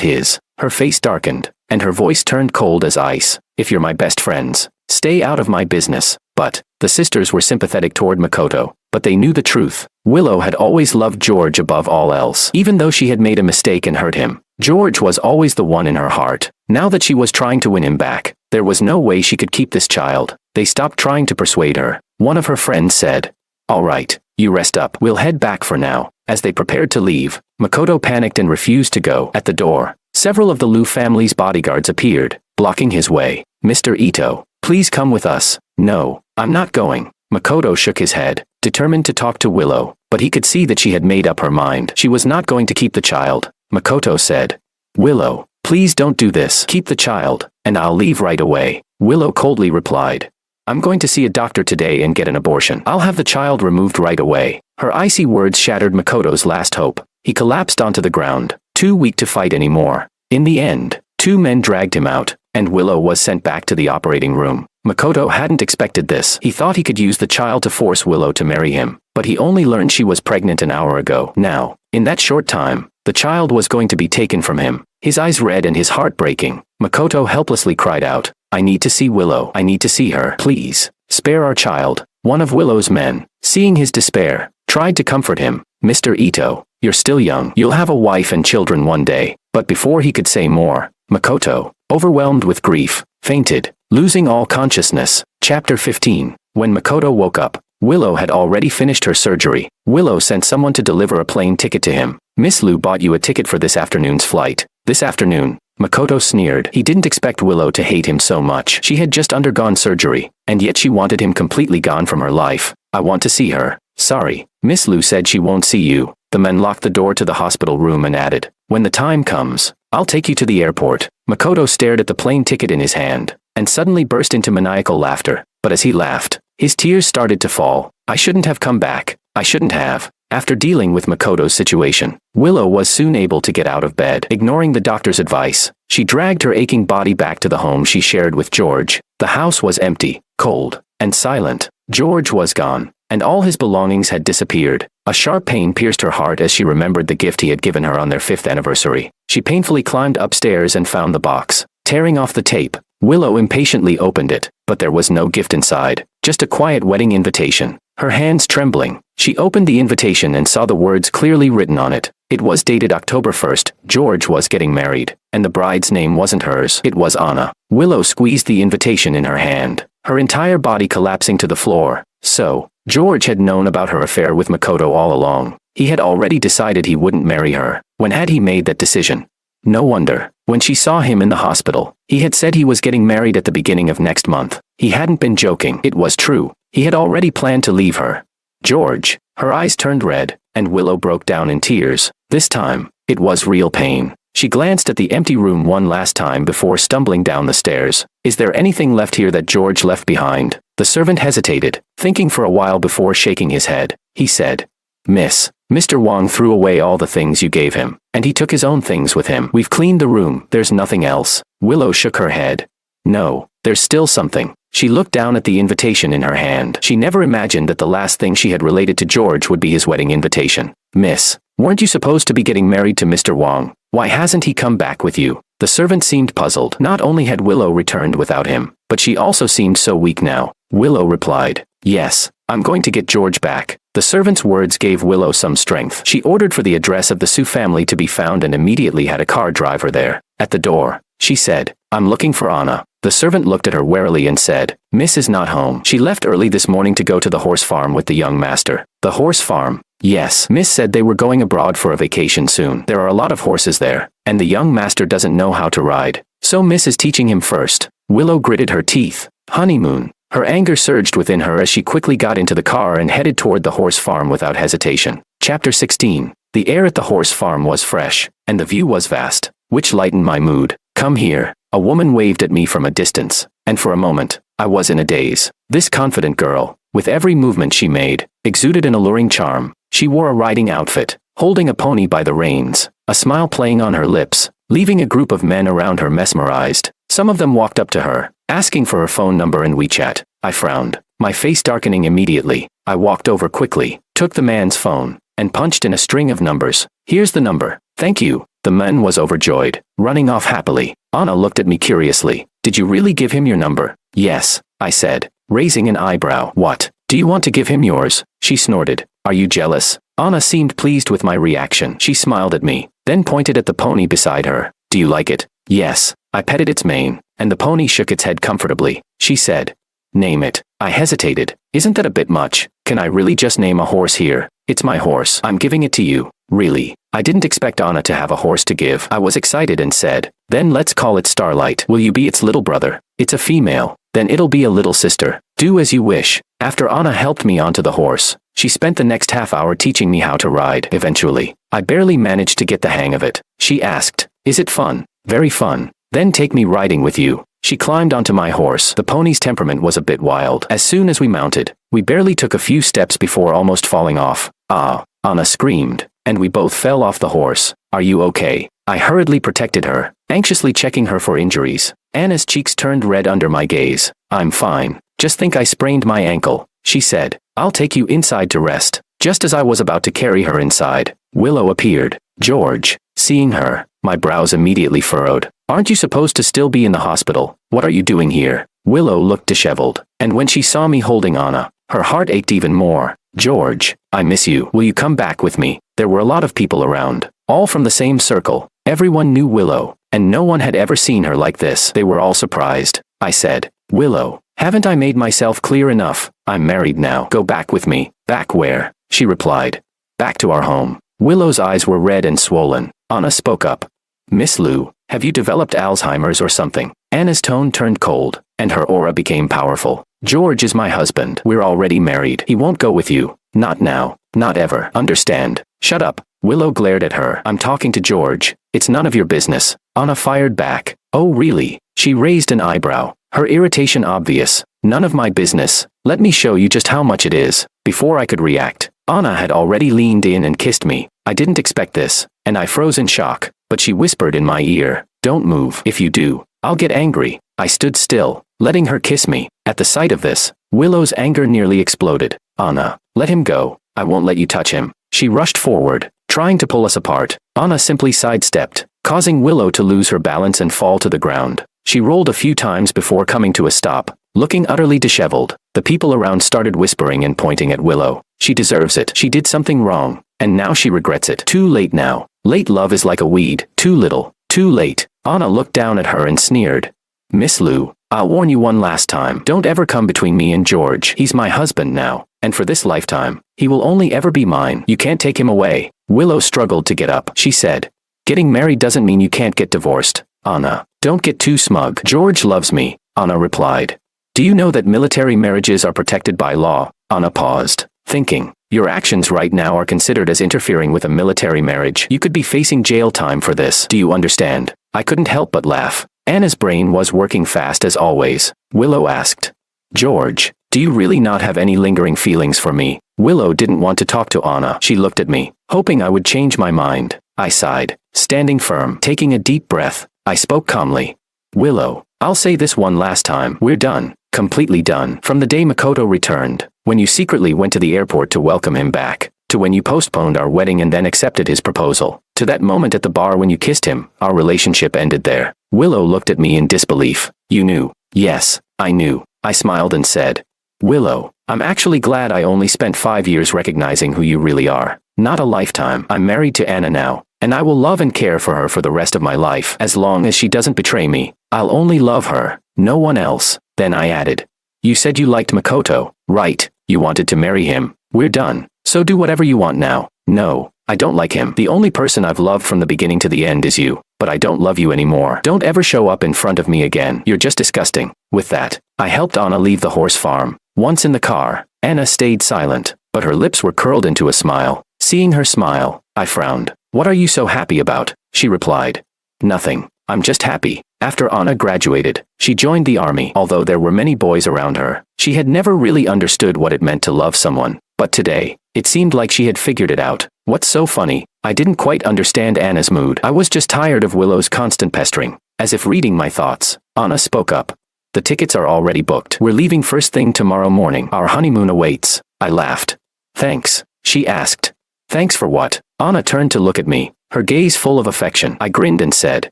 his." Her face darkened, and her voice turned cold as ice. "If you're my best friends, stay out of my business." But the sisters were sympathetic toward Makoto, but they knew the truth. Willow had always loved George above all else. Even though she had made a mistake and hurt him, George was always the one in her heart. Now that she was trying to win him back, there was no way she could keep this child. They stopped trying to persuade her. One of her friends said, "All right, you rest up. We'll head back for now." As they prepared to leave, Makoto panicked and refused to go. At the door, several of the Liu family's bodyguards appeared, blocking his way. "Mr. Ito, please come with us." "No, I'm not going." Makoto shook his head, determined to talk to Willow, but he could see that she had made up her mind. She was not going to keep the child. Makoto said, "Willow, please don't do this. Keep the child, and I'll leave right away." Willow coldly replied, "I'm going to see a doctor today and get an abortion. I'll have the child removed right away." Her icy words shattered Makoto's last hope. He collapsed onto the ground, too weak to fight anymore. In the end, 2 men dragged him out, and Willow was sent back to the operating room. Makoto hadn't expected this. He thought he could use the child to force Willow to marry him, but he only learned she was pregnant an hour ago. Now, in that short time, the child was going to be taken from him. His eyes red and his heart breaking, Makoto helplessly cried out, "I need to see Willow. I need to see her. Please, spare our child." One of Willow's men, seeing his despair, tried to comfort him. "Mr. Ito, you're still young. You'll have a wife and children one day." But before he could say more, Makoto, overwhelmed with grief, fainted, losing all consciousness. Chapter 15. When Makoto woke up, Willow had already finished her surgery. Willow sent someone to deliver a plane ticket to him. "Miss Liu bought you a ticket for this afternoon's flight." This afternoon, Makoto sneered. He didn't expect Willow to hate him so much. She had just undergone surgery, and yet she wanted him completely gone from her life. "I want to see her." "Sorry, Miss Liu said she won't see you." The man locked the door to the hospital room and added, "When the time comes, I'll take you to the airport." Makoto stared at the plane ticket in his hand, and suddenly burst into maniacal laughter. But as he laughed, his tears started to fall. "I shouldn't have come back. I shouldn't have." After dealing with Makoto's situation, Willow was soon able to get out of bed. Ignoring the doctor's advice, she dragged her aching body back to the home she shared with George. The house was empty, cold, and silent. George was gone, and all his belongings had disappeared. A sharp pain pierced her heart as she remembered the gift he had given her on their 5th anniversary. She painfully climbed upstairs and found the box. Tearing off the tape, Willow impatiently opened it, but there was no gift inside, just a quiet wedding invitation. Her hands trembling, she opened the invitation and saw the words clearly written on it. It was dated October 1st. George was getting married, and the bride's name wasn't hers. It was Anna. Willow squeezed the invitation in her hand, her entire body collapsing to the floor. So, George had known about her affair with Makoto all along. He had already decided he wouldn't marry her. When had he made that decision? No wonder. When she saw him in the hospital, he had said he was getting married at the beginning of next month. He hadn't been joking. It was true. He had already planned to leave her. George. Her eyes turned red, and Willow broke down in tears. This time, it was real pain. She glanced at the empty room one last time before stumbling down the stairs. "Is there anything left here that George left behind?" The servant hesitated, thinking for a while before shaking his head. He said, Mr. Wang threw away all the things you gave him, and he took his own things with him. We've cleaned the room. There's nothing else." Willow shook her head. "No, there's still something." She looked down at the invitation in her hand. She never imagined that the last thing she had related to George would be his wedding invitation. "Miss, weren't you supposed to be getting married to Mr. Wang? Why hasn't he come back with you?" The servant seemed puzzled. Not only had Willow returned without him, but she also seemed so weak now. Willow replied, "Yes, I'm going to get George back." The servant's words gave Willow some strength. She ordered for the address of the Su family to be found and immediately had a car drive her there. At the door, she said, "I'm looking for Anna." The servant looked at her warily and said, "Miss is not home. She left early this morning to go to the horse farm with the young master." "The horse farm?" "Yes. Miss said they were going abroad for a vacation soon. There are a lot of horses there, and the young master doesn't know how to ride. So Miss is teaching him first." Willow gritted her teeth. Honeymoon. Her anger surged within her as she quickly got into the car and headed toward the horse farm without hesitation. Chapter 16. The air at the horse farm was fresh, and the view was vast, which lightened my mood. "Come here." A woman waved at me from a distance, and for a moment, I was in a daze. This confident girl, with every movement she made, exuded an alluring charm. She wore a riding outfit, holding a pony by the reins, a smile playing on her lips, leaving a group of men around her mesmerized. Some of them walked up to her, asking for her phone number and WeChat. I frowned, my face darkening immediately. I walked over quickly, took the man's phone, and punched in a string of numbers. Here's the number. Thank you. The man was overjoyed, running off happily. Anna looked at me curiously. Did you really give him your number? Yes, I said, raising an eyebrow. What? Do you want to give him yours? She snorted. Are you jealous? Anna seemed pleased with my reaction. She smiled at me, then pointed at the pony beside her. Do you like it? Yes. I petted its mane, and the pony shook its head comfortably. She said, name it. I hesitated. Isn't that a bit much? Can I really just name a horse here? It's my horse. I'm giving it to you. Really? I didn't expect Anna to have a horse to give. I was excited and said, then let's call it Starlight. Will you be its little brother? It's a female. Then it'll be a little sister. Do as you wish. After Anna helped me onto the horse, she spent the next half hour teaching me how to ride. Eventually, I barely managed to get the hang of it. She asked, is it fun? Very fun. Then take me riding with you. She climbed onto my horse. The pony's temperament was a bit wild. As soon as we mounted, we barely took a few steps before almost falling off. Ah, Anna screamed, and we both fell off the horse. Are you okay? I hurriedly protected her, anxiously checking her for injuries. Anna's cheeks turned red under my gaze. I'm fine. Just think I sprained my ankle, she said. I'll take you inside to rest. Just as I was about to carry her inside, Willow appeared. George. Seeing her, my brows immediately furrowed. Aren't you supposed to still be in the hospital? What are you doing here? Willow looked disheveled, and when she saw me holding Anna, her heart ached even more. George, I miss you. Will you come back with me? There were a lot of people around, all from the same circle. Everyone knew Willow, and no one had ever seen her like this. They were all surprised. I said, Willow, haven't I made myself clear enough? I'm married now. Go back with me. Back where? She replied. Back to our home. Willow's eyes were red and swollen. Anna spoke up. Miss Lou, have you developed Alzheimer's or something? Anna's tone turned cold, and her aura became powerful. George is my husband. We're already married. He won't go with you. Not now. Not ever. Understand? Shut up. Willow glared at her. I'm talking to George. It's none of your business. Anna fired back. Oh really? She raised an eyebrow, her irritation obvious. None of my business. Let me show you just how much it is. Before I could react, Anna had already leaned in and kissed me. I didn't expect this, and I froze in shock, but she whispered in my ear, don't move. If you do, I'll get angry. I stood still, letting her kiss me. At the sight of this, Willow's anger nearly exploded. Anna, let him go. I won't let you touch him. She rushed forward, trying to pull us apart. Anna simply sidestepped, causing Willow to lose her balance and fall to the ground. She rolled a few times before coming to a stop, looking utterly disheveled. The people around started whispering and pointing at Willow. She deserves it. She did something wrong, and now she regrets it. Too late now. Late love is like a weed. Too little. Too late. Anna looked down at her and sneered. Miss Lou, I'll warn you one last time. Don't ever come between me and George. He's my husband now, and for this lifetime, he will only ever be mine. You can't take him away. Willow struggled to get up. She said, getting married doesn't mean you can't get divorced. Anna, don't get too smug. George loves me, Anna replied. Do you know that military marriages are protected by law? Anna paused, thinking, your actions right now are considered as interfering with a military marriage. You could be facing jail time for this. Do you understand? I couldn't help but laugh. Anna's brain was working fast as always. Willow asked, George, do you really not have any lingering feelings for me? Willow didn't want to talk to Anna. She looked at me, hoping I would change my mind. I sighed, standing firm, taking a deep breath. I spoke calmly. Willow, I'll say this one last time. We're done. Completely done. From the day Makoto returned, when you secretly went to the airport to welcome him back, to when you postponed our wedding and then accepted his proposal, to that moment at the bar when you kissed him, our relationship ended there. Willow looked at me in disbelief. You knew? Yes, I knew. I smiled and said, Willow, I'm actually glad I only spent 5 years recognizing who you really are. Not a lifetime. I'm married to Anna now, and I will love and care for her for the rest of my life. As long as she doesn't betray me, I'll only love her, no one else. Then I added, you said you liked Makoto, right? You wanted to marry him. We're done. So do whatever you want now. No, I don't like him. The only person I've loved from the beginning to the end is you, but I don't love you anymore. Don't ever show up in front of me again. You're just disgusting. With that, I helped Anna leave the horse farm. Once in the car, Anna stayed silent, but her lips were curled into a smile. Seeing her smile, I frowned. What are you so happy about? She replied. Nothing. I'm just happy. After Anna graduated, she joined the army. Although there were many boys around her, she had never really understood what it meant to love someone. But today, it seemed like she had figured it out. What's so funny? I didn't quite understand Anna's mood. I was just tired of Willow's constant pestering. As if reading my thoughts, Anna spoke up. The tickets are already booked. We're leaving first thing tomorrow morning. Our honeymoon awaits. I laughed. Thanks, she asked. Thanks for what? Anna turned to look at me, her gaze full of affection. I grinned and said,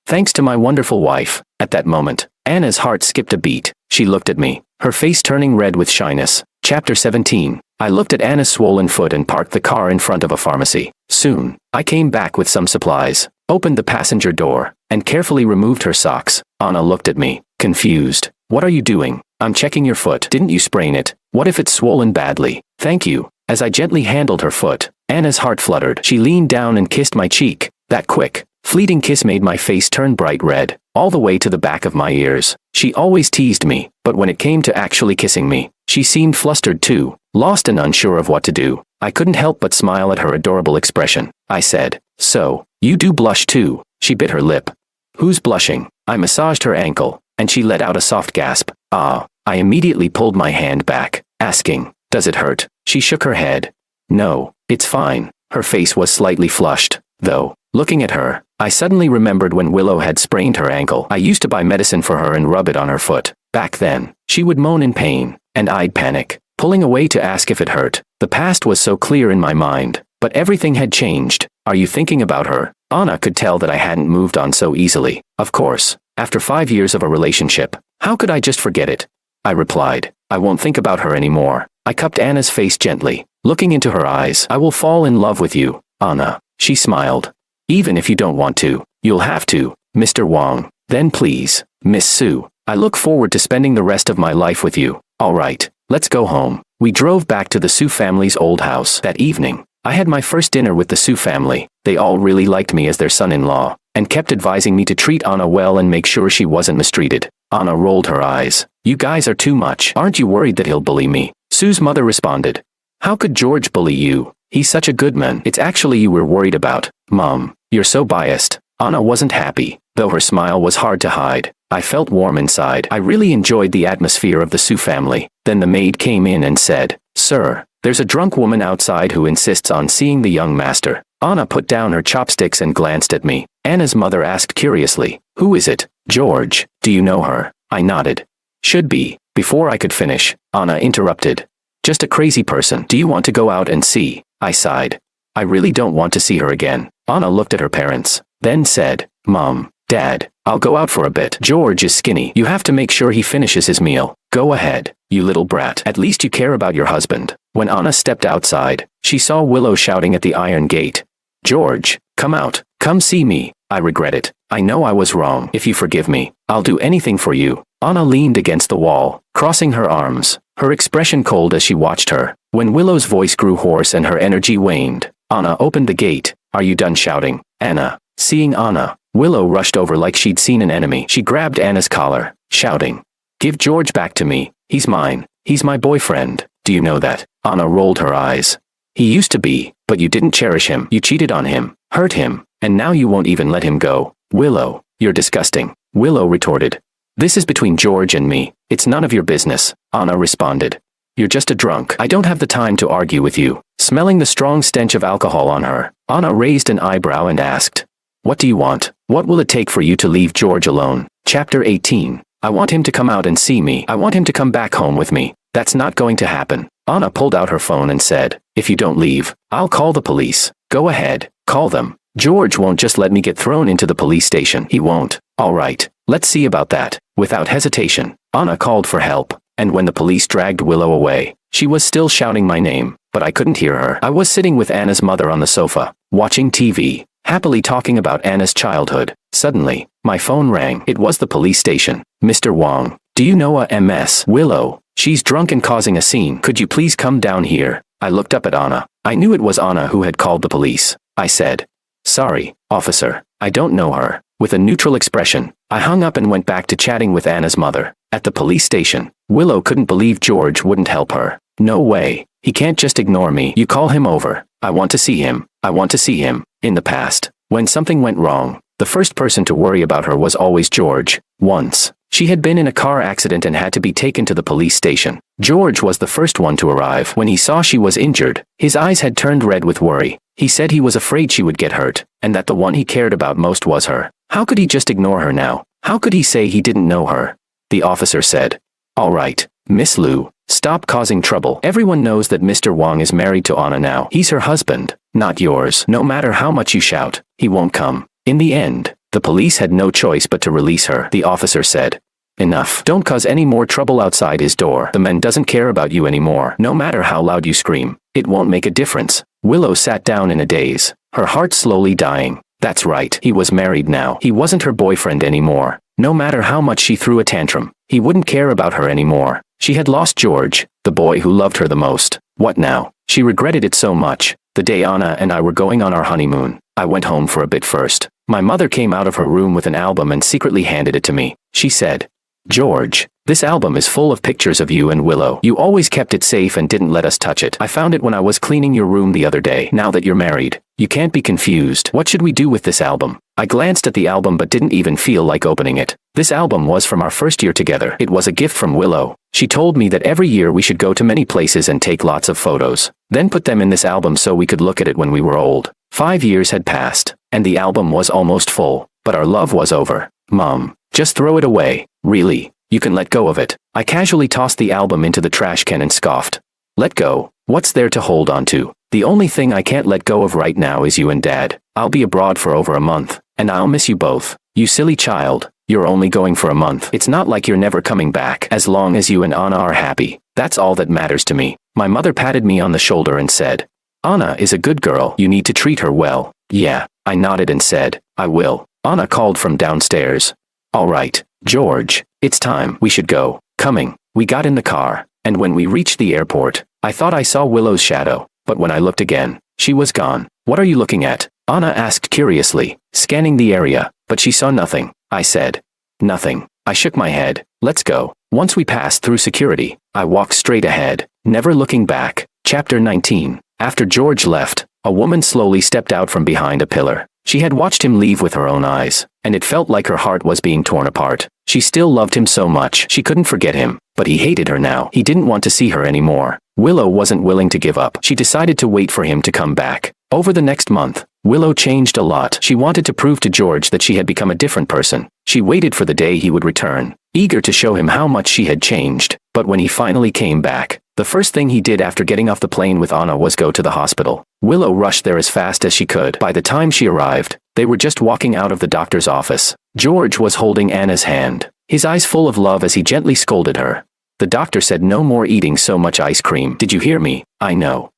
thanks to my wonderful wife. At that moment, Anna's heart skipped a beat. She looked at me, her face turning red with shyness. Chapter 17. I looked at Anna's swollen foot and parked the car in front of a pharmacy. Soon, I came back with some supplies, opened the passenger door, and carefully removed her socks. Anna looked at me, confused. What are you doing? I'm checking your foot. Didn't you sprain it? What if it's swollen badly? Thank you. As I gently handled her foot, Anna's heart fluttered. She leaned down and kissed my cheek. That quick, fleeting kiss made my face turn bright red, all the way to the back of my ears. She always teased me, but when it came to actually kissing me, she seemed flustered too, lost and unsure of what to do. I couldn't help but smile at her adorable expression. I said, so, you do blush too? She bit her lip. Who's blushing? I massaged her ankle, and she let out a soft gasp. Ah. I immediately pulled my hand back, asking, does it hurt? She shook her head. No, it's fine. Her face was slightly flushed, though. Looking at her, I suddenly remembered when Willow had sprained her ankle. I used to buy medicine for her and rub it on her foot. Back then, she would moan in pain, and I'd panic, pulling away to ask if it hurt. The past was so clear in my mind, but everything had changed. Are you thinking about her? Anna could tell that I hadn't moved on so easily. Of course, after 5 years of a relationship, how could I just forget it? I replied, I won't think about her anymore. I cupped Anna's face gently, looking into her eyes. I will fall in love with you, Anna. She smiled. Even if you don't want to, you'll have to, Mr. Wong. Then please, Miss Sue. I look forward to spending the rest of my life with you. All right, let's go home. We drove back to the Sue family's old house. That evening, I had my first dinner with the Sue family. They all really liked me as their son-in-law, and kept advising me to treat Anna well and make sure she wasn't mistreated. Anna rolled her eyes. You guys are too much. Aren't you worried that he'll bully me? Sue's mother responded. How could George bully you? He's such a good man. It's actually you we're worried about. Mom, you're so biased. Anna wasn't happy, though her smile was hard to hide. I felt warm inside. I really enjoyed the atmosphere of the Sue family. Then the maid came in and said, Sir, there's a drunk woman outside who insists on seeing the young master. Anna put down her chopsticks and glanced at me. Anna's mother asked curiously, who is it? George, do you know her? I nodded. Should be. Before I could finish, Anna interrupted. Just a crazy person. Do you want to go out and see? I sighed. I really don't want to see her again. Anna looked at her parents, then said, Mom, Dad, I'll go out for a bit. George is skinny. You have to make sure he finishes his meal. Go ahead, you little brat. At least you care about your husband. When Anna stepped outside, she saw Willow shouting at the iron gate. George, come out. Come see me. I regret it. I know I was wrong. If you forgive me, I'll do anything for you. Anna leaned against the wall, crossing her arms, her expression cold as she watched her. When Willow's voice grew hoarse and her energy waned, Anna opened the gate. Are you done shouting? Anna. Seeing Anna, Willow rushed over like she'd seen an enemy. She grabbed Anna's collar, shouting, Give George back to me. He's mine. He's my boyfriend. Do you know that? Anna rolled her eyes. He used to be, but you didn't cherish him. You cheated on him, hurt him, and now you won't even let him go. Willow, you're disgusting. Willow retorted. This is between George and me. It's none of your business, Anna responded. You're just a drunk. I don't have the time to argue with you. Smelling the strong stench of alcohol on her, Anna raised an eyebrow and asked, What do you want? What will it take for you to leave George alone? Chapter 18. I want him to come out and see me. I want him to come back home with me. That's not going to happen. Anna pulled out her phone and said, If you don't leave, I'll call the police. Go ahead, call them. George won't just let me get thrown into the police station. He won't. All right, let's see about that. Without hesitation, Anna called for help, and when the police dragged Willow away, she was still shouting my name, but I couldn't hear her. I was sitting with Anna's mother on the sofa, watching TV, happily talking about Anna's childhood. Suddenly, my phone rang. It was the police station. Mr. Wong, do you know a Ms. Willow? She's drunk and causing a scene. Could you please come down here? I looked up at Anna. I knew it was Anna who had called the police. I said, Sorry, officer, I don't know her. With a neutral expression, I hung up and went back to chatting with Anna's mother. At the police station, Willow couldn't believe George wouldn't help her. No way. He can't just ignore me. You call him over. I want to see him. I want to see him. In the past, when something went wrong, The first person to worry about her was always George. Once, she had been in a car accident and had to be taken to the police station. George was the first one to arrive. When he saw she was injured, his eyes had turned red with worry. He said he was afraid she would get hurt, and that the one he cared about most was her. How could he just ignore her now? How could he say he didn't know her? The officer said, "All right, Miss Liu, stop causing trouble. Everyone knows that Mr. Wang is married to Anna now. He's her husband, not yours. No matter how much you shout, he won't come." In the end, the police had no choice but to release her. The officer said, "Enough. Don't cause any more trouble outside his door. The man doesn't care about you anymore. No matter how loud you scream, it won't make a difference." Willow sat down in a daze, her heart slowly dying. That's right, he was married now. He wasn't her boyfriend anymore. No matter how much she threw a tantrum, he wouldn't care about her anymore. She had lost George, the boy who loved her the most. What now? She regretted it so much. The day Anna and I were going on our honeymoon, I went home for a bit first. My mother came out of her room with an album and secretly handed it to me. She said, "George, this album is full of pictures of you and Willow. You always kept it safe and didn't let us touch it. I found it when I was cleaning your room the other day. Now that you're married, you can't be confused. What should we do with this album?" I glanced at the album but didn't even feel like opening it. This album was from our first year together. It was a gift from Willow. She told me that every year we should go to many places and take lots of photos, then put them in this album so we could look at it when we were old. 5 years had passed, and the album was almost full, but our love was over. Mom, just throw it away. Really, you can let go of it. I casually tossed the album into the trash can and scoffed. Let go? What's there to hold on to? The only thing I can't let go of right now is you and Dad. I'll be abroad for over a month, and I'll miss you both. You silly child, you're only going for a month. It's not like you're never coming back. As long as you and Anna are happy, that's all that matters to me. My mother patted me on the shoulder and said, "Anna is a good girl. You need to treat her well." Yeah, I nodded and said, "I will." Anna called from downstairs. "All right, George, it's time. We should go." Coming, we got in the car, and when we reached the airport, I thought I saw Willow's shadow, but when I looked again, she was gone. "What are you looking at?" Anna asked curiously, scanning the area, but she saw nothing. I said, "Nothing." I shook my head. "Let's go." Once we passed through security, I walked straight ahead, never looking back. Chapter 19. After George left, a woman slowly stepped out from behind a pillar. She had watched him leave with her own eyes, and it felt like her heart was being torn apart. She still loved him so much. She couldn't forget him, but he hated her now. He didn't want to see her anymore. Willow wasn't willing to give up. She decided to wait for him to come back. Over the next month, Willow changed a lot. She wanted to prove to George that she had become a different person. She waited for the day he would return, eager to show him how much she had changed. But when he finally came back, the first thing he did after getting off the plane with Anna was go to the hospital. Willow rushed there as fast as she could. By the time she arrived, they were just walking out of the doctor's office. George was holding Anna's hand, his eyes full of love as he gently scolded her. The doctor said no more eating so much ice cream. Did you hear me? I know.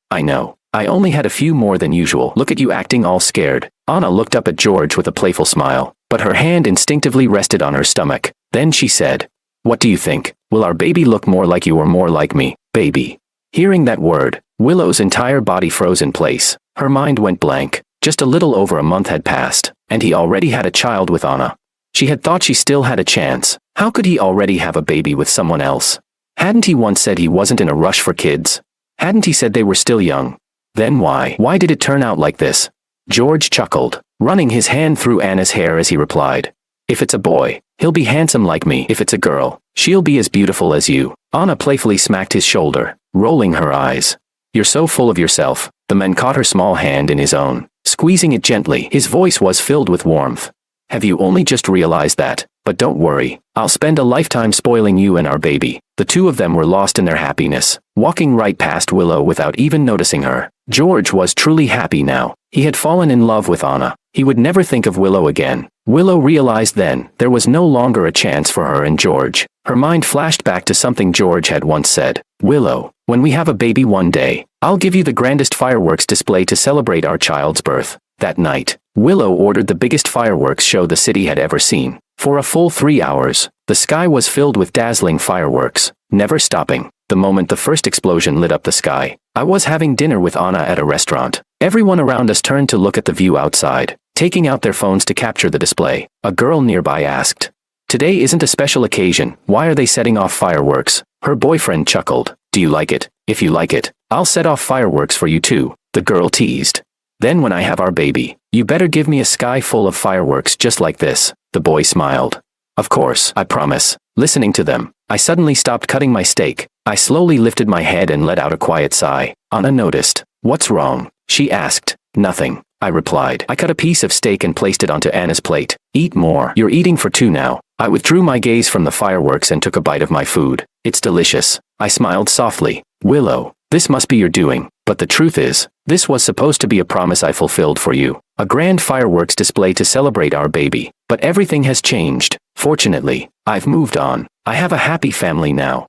I only had a few more than usual. Look at you acting all scared. Anna looked up at George with a playful smile, but her hand instinctively rested on her stomach. Then she said, "What do you think? Will our baby look more like you or more like me, baby?" Hearing that word, Willow's entire body froze in place. Her mind went blank. Just a little over a month had passed, and he already had a child with Anna. She had thought she still had a chance. How could he already have a baby with someone else? Hadn't he once said he wasn't in a rush for kids? Hadn't he said they were still young? Then why? Why did it turn out like this? George chuckled, running his hand through Anna's hair as he replied, "If it's a boy, he'll be handsome like me. If it's a girl, she'll be as beautiful as you." Anna playfully smacked his shoulder, rolling her eyes. "You're so full of yourself." The man caught her small hand in his own, squeezing it gently. His voice was filled with warmth. "Have you only just realized that? But don't worry, I'll spend a lifetime spoiling you and our baby." The two of them were lost in their happiness, walking right past Willow without even noticing her. George was truly happy now. He had fallen in love with Anna. He would never think of Willow again. Willow realized then there was no longer a chance for her and George. Her mind flashed back to something George had once said. "Willow, when we have a baby one day, I'll give you the grandest fireworks display to celebrate our child's birth." That night, Willow ordered the biggest fireworks show the city had ever seen. For a full 3 hours, the sky was filled with dazzling fireworks, never stopping. The moment the first explosion lit up the sky, I was having dinner with Anna at a restaurant. Everyone around us turned to look at the view outside, taking out their phones to capture the display. A girl nearby asked, "Today isn't a special occasion, why are they setting off fireworks?" Her boyfriend chuckled. "Do you like it? If you like it, I'll set off fireworks for you too," the girl teased. Then when I have our baby, you better give me a sky full of fireworks just like this." The boy smiled. "Of course, I promise." Listening to them, I suddenly stopped cutting my steak. I slowly lifted my head and let out a quiet sigh. Anna noticed. "What's wrong?" she asked. "Nothing," I replied. I cut a piece of steak and placed it onto Anna's plate. "Eat more. You're eating for two now." I withdrew my gaze from the fireworks and took a bite of my food. "It's delicious." I smiled softly. "Willow, this must be your doing. But the truth is, this was supposed to be a promise I fulfilled for you. A grand fireworks display to celebrate our baby. But everything has changed. Fortunately, I've moved on. I have a happy family now.